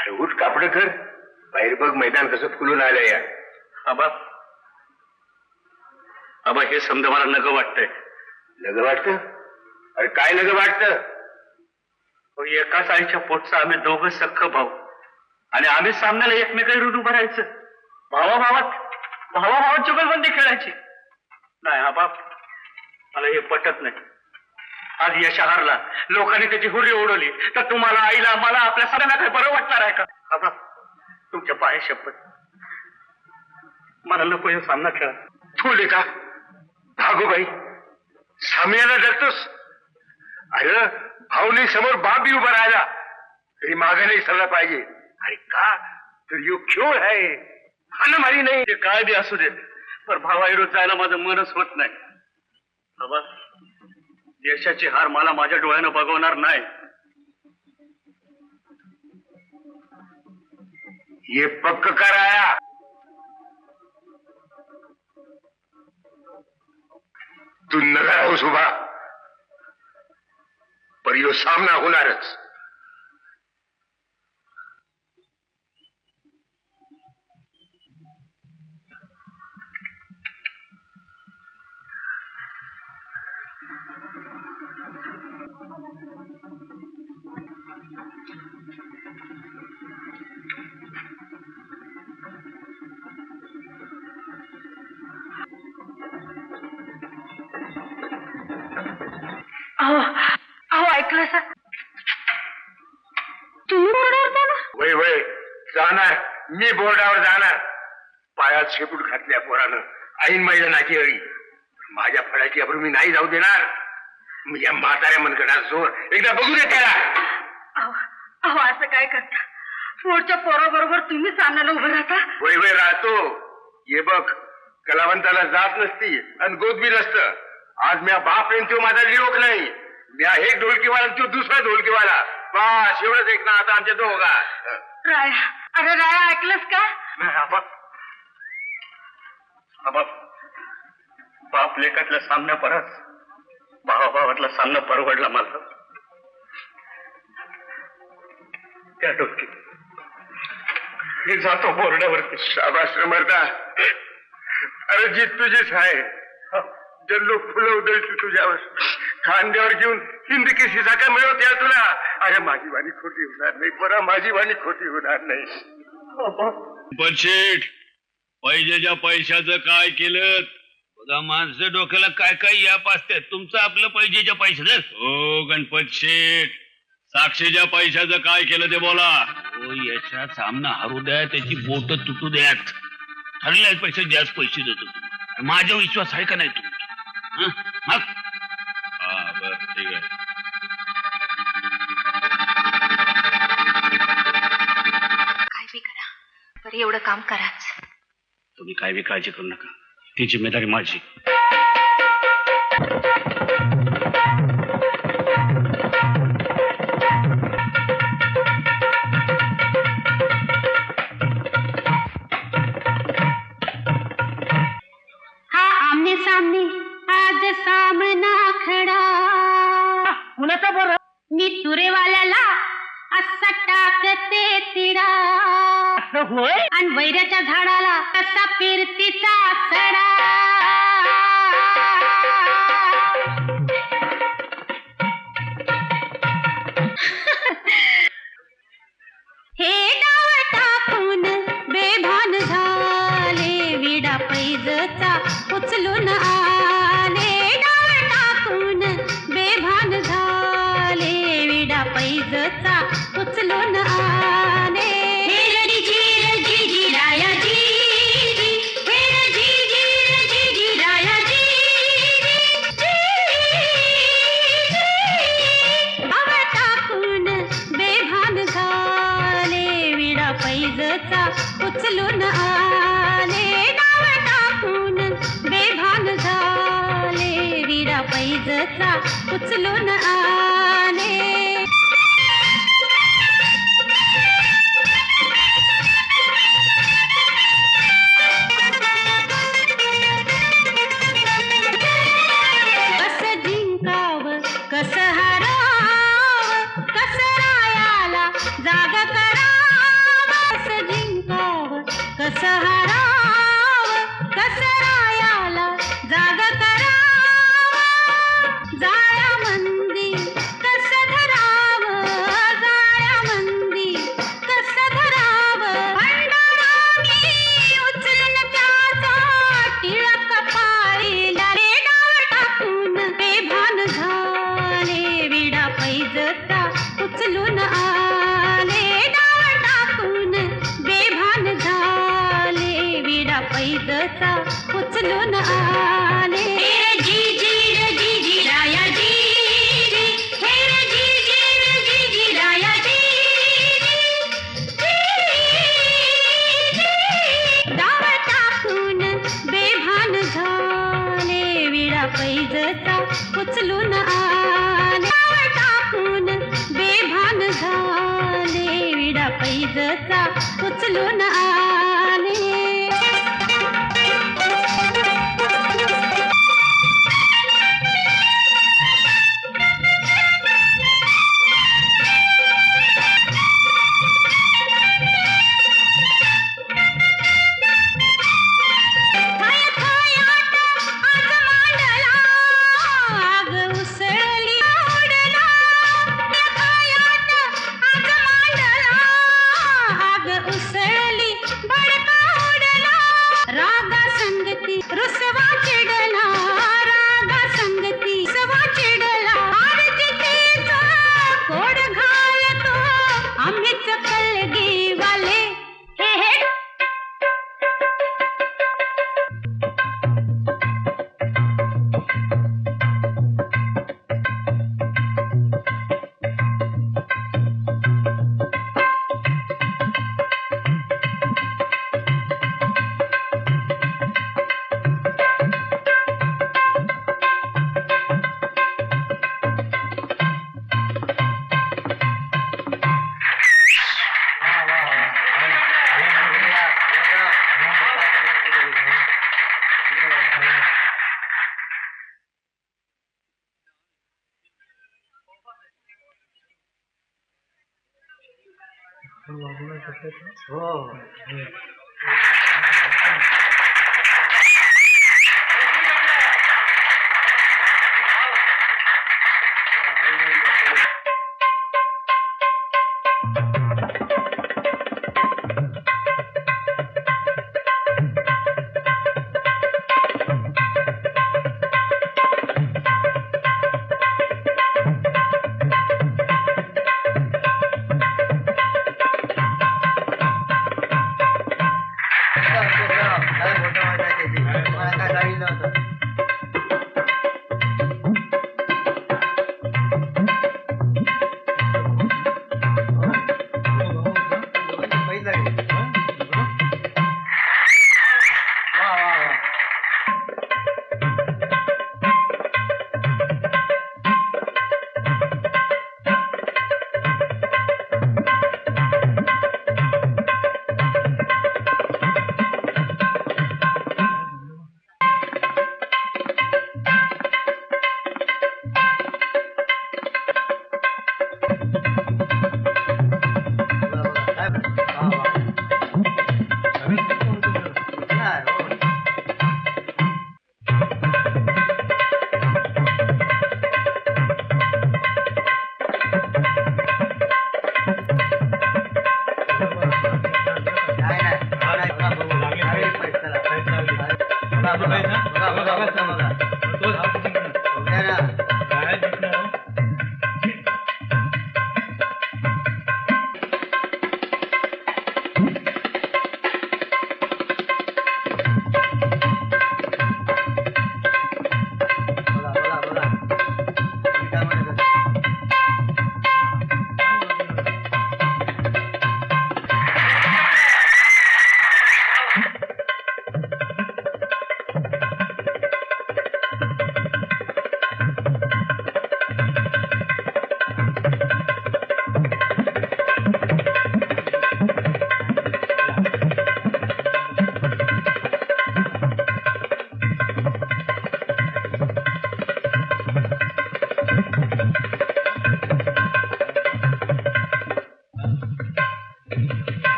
अरे उठ कापड कर. बाहेर बघ मैदान कसं फुलून आलंय. या आबा आबा हे समजा मला नग वाटतंय. नग वाटत? अरे काय नग वाटत? एकाच आईच्या पोटचा आम्ही दोघं सख्ख भाऊ आणि आम्ही सामन्याला एकमेकांविरुद्ध उभं राहायचं. भावाभावात जुगलबंदी खेळायची. नाही हा बाप, मला हे पटत नाही. आज यशा हारला, लोकांनी त्याची हुर्री उडवली, तर तुम्हाला, आईला, मला, आपल्या सगळ्यांना काही बरं वाटणार आहे का? हा बाप, तुमच्या पाया शपथ, मला नको हे सामना खेळा. थोडे का भागूबाई, सामन्याला डरतोस? अरे भाऊनी समोर बाप बी उभा राहिला तरी मागे नाही सरला पाहिजे. अरे का तर यो खेळ आहे, हाणामारी नाही. ते काय बी असू दे, पण भावाविरोध जायला माझं मनच होत नाही. बाबा, देशाची हार मला माझ्या डोळ्यानं बघवणार नाही. ये पक्क कराया. तू नगर होस उभा, पर यो सामना होणारच. अहो ऐकलं सर, तुम्ही बोर्डावर जाणार? वय वय जाणार, मी बोर्डावर जाणार. पायात शेपूट घातल्या पोरानं ऐन मैदानाची अळी. माझ्या फळाची अब्रू मी नाही जाऊ देणार. मी या म्हाताऱ्या मनगडात जोर एकदा बघू दे त्याला. अहो असं काय करता? पुढच्या पोराबरोबर तुम्ही सामन्याला उभं राहता? वय वय राहतो. ये बघ, कलावंताला जात नसती आणि गोद बी नसतं. आज म्या बाप तो माझा लिओक नाही. म्या एक ढोलकीवाला तो दुसरा ढोलकीवाला. बस एवढंच एक ना आता आमच्या दोघा. राया, अरे राया ऐकलंस का? बाप लेखातल्या सामन्या परत भावाभावातला सामना परवडला मला. त्या डोकी मी जातो बोर्डावरती. शाबास मर्दा. अरे जीत तुझीच आहे. जल्लो फुलं उधळती तुझ्यावर, खांद्यावर घेऊन हिंद केशीचा काय मिळवत या तुला. अरे माझी वाणी खोटी होणार नाही, बरं माझी वाणी खोटी होणार नाही. पण शेठ, पैशाच्या पैशाचं काय केलं? बघा माणसं डोक्याला काय काय याप असते. तुमचं आपलं पैशाच्या पैशाचं. हो गणपत शेठ, साक्षीच्या पैशाचं काय केलं ते बोला. हो याचा सामना हरू द्या, त्याची बोट तुटू द्यात. ठरल्या पैसे जास्त पैसे देतो. माझा विश्वास आहे का नाही तुमचा? हा बर ठीक आहे. काय बी करा, बरं एवढं काम कराच. तुम्ही काय बी काळजी करू नका, ती जिम्मेदारी माझी. आमने सामने आज सामना खडा. कुणाचा बरं? मी तुरेवाल्याला असा टाकते तिडा. होय? आणि वैऱ्याच्या झाडाला कसा फिरतीचा सडा. हे डाव टाकून बेभान झाले, विडा पैजचा उचलून आले. डाव टाकून बेभान झाले, विडा पैजचा उचलून आले. हेरडी झीर झिजी राया झिजी, हेर झिर झिजी राया झिजी. डाव टाकून बेभान झाले, विडा पैजचा उचलून आले. डाव टाकून बेभान झाले, विडा पैजचा उचलून आले. कस जिंकाव कस हराव, कस रायाला जाग कराव. कस जिंकाव कस हराव, कस रायाला जाग कराव. जाळ्या मंदी कस धराव, पैजचा उचलून आले जी जी रे जी जी राया जी जी हे रे जी जी रे जी जी राया जी डाव टाकून बेभान झाले विडा पैजचा उचलून आले डाव टाकून बेभान झाले विडा पैजचा उचलून आले रुसवा चिडला रागा संगती सवा चिडला आरतीचा कोड घालतो आम्हीच कलगी वाले हे हे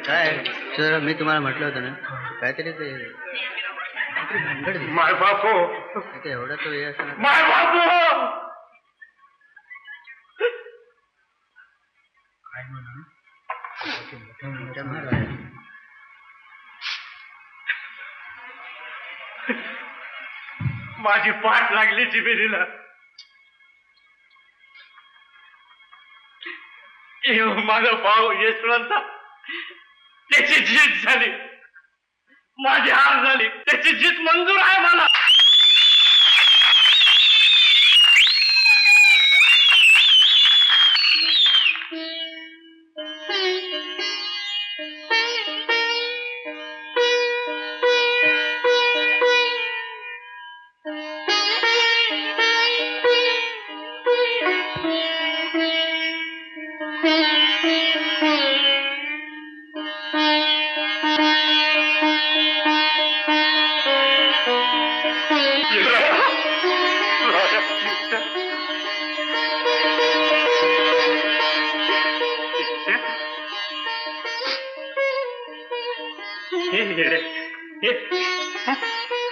काय सर मी तुम्हाला म्हटलं होतं ना काहीतरी ते भानगड दिसली. माय बापो ते एवढा तो हे असं माय बापो काय म्हणा मोठ्या महाराज माझी पाठ लागली जिबेरीला. माझा भाऊ यशवंत त्याची जीत झाली, माझी हार झाली, त्याची जीत मंजूर आहे मला.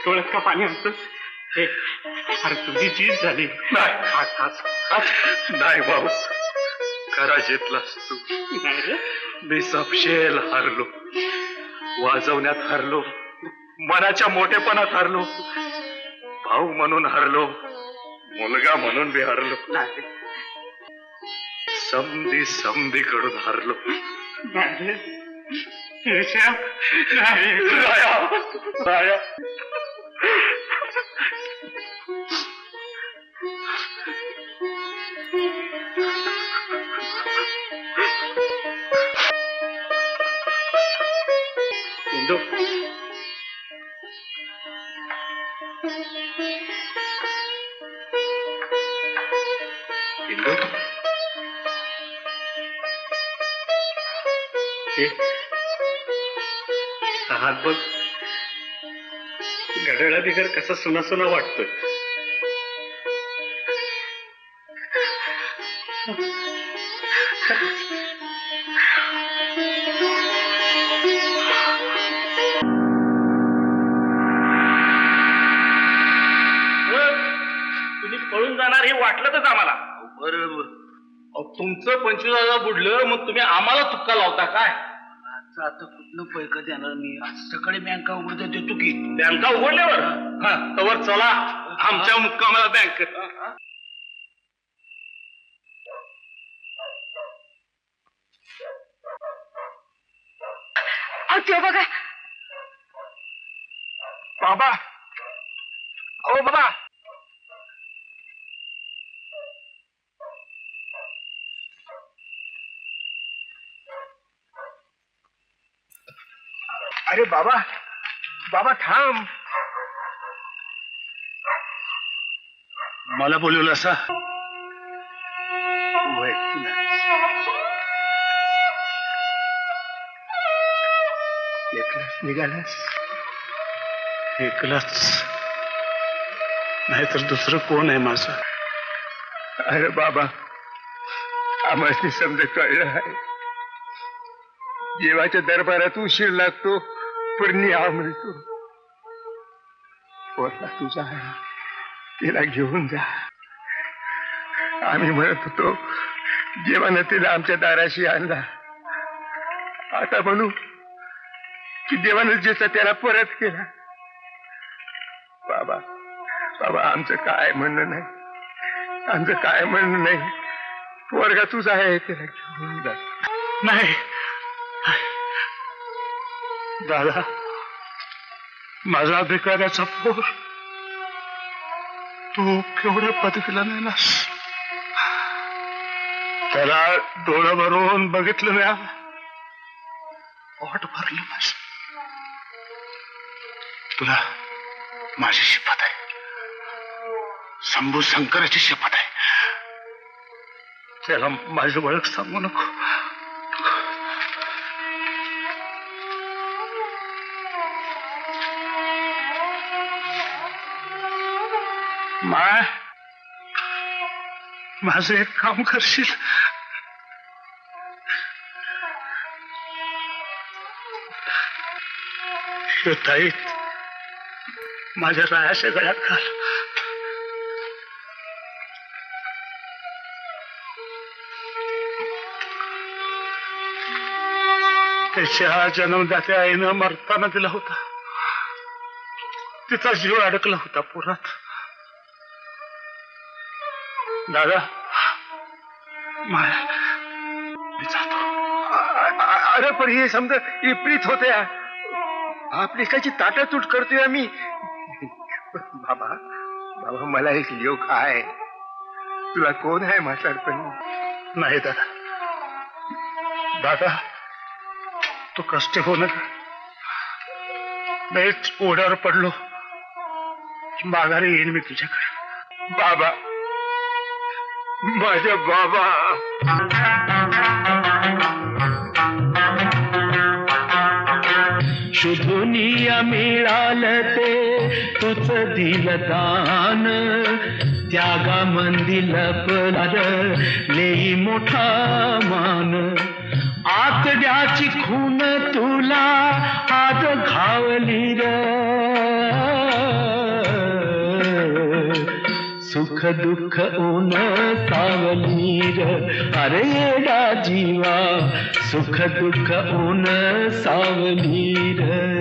डोळ्यात का पाणी आणतो? अरे तुझी जीत झाली. नाही भाऊ, खरा जितलास तू. मी सपशेल हारलो, वाजवण्यात हारलो, मनाच्या मोठेपणात हारलो, भाऊ म्हणून हारलो, मुलगा म्हणून बी हारलो, समधीकडून हारलो. राया इंदू इंदू हात बघ, घड्याळा बिगर कसा सुना सुना वाटतोय. तुम्ही पळून जाणार हे वाटलंच आम्हाला. बरोबर. तुमचं 25,000 बुडलं, मग तुम्ही आम्हाला तुक्का लावता काय? आता कुठलं पैक देणार मी? आज सकाळी बँका उघडता देतो की. बँका उघडल्यावर तवर चला आमच्या मुक्कामाला बँक. ते बघा बाबा, ओ बाबा, अरे बाबा, बाबा थांब. मला बोलवलं असा एकलाच निघालास? एकलाच, नाहीतर दुसरं कोण आहे माझं? अरे बाबा, आम्हाला समजा कळलं आहे. देवाच्या दरबारात उशीर लागतो पण न्याय मिळतो. पोरला तुझा आहे, तिला घेऊन जा. आम्ही म्हणत होतो देवानं तिला आमच्या दाराशी आणला, आता म्हणू की देवानं ज्याचा त्याला परत केला. बाबा, बाबा आमचं काय म्हणणं नाही, आमचं काय म्हणणं नाही. पोरगा तुझा आहे, तिला घेऊन जा. नाही दादा, माझा भिकाऱ्याचा पोर तू केवढ्या पदवीला नेलास. त्याला डोळं भरून बघितलं नाही, पोट भरली माझ. तुला माझी शपथ आहे, शंभू शंकराची शपथ आहे. त्याला माझी ओळख सांगू नको. माझं एक काम करशील? ताईत माझ्या रायाच्या गळ्यात घाल. त्याच्या जन्मदात्या आईनं मरताना दिला होता. तिचा जीव अडकला होता पुरात. दादा माया मी जातो. अरे पण हे समजा विपरीत होते. आपली काची ताटातूट करतोय आम्ही. बाबा बाबा मला एक लोक आहे. तुला कोण आहे म्हातारपणी? नाही दादा. दादा तू कष्ट हो नका. नाहीच ओढ्यावर पडलो माघारी येईन मी तुझ्याकडे. बाबा माझ्या बाबा. शुधुनिया मिळालं ते तुझ दिलं दान. त्यागा मंदिल पदार लेई मोठा मान. आतड्याची खून तुला आज घावली र. सुख दुःख ऊन सावली र. अरे येडा जीवा सुख दुःख ऊन सावली र.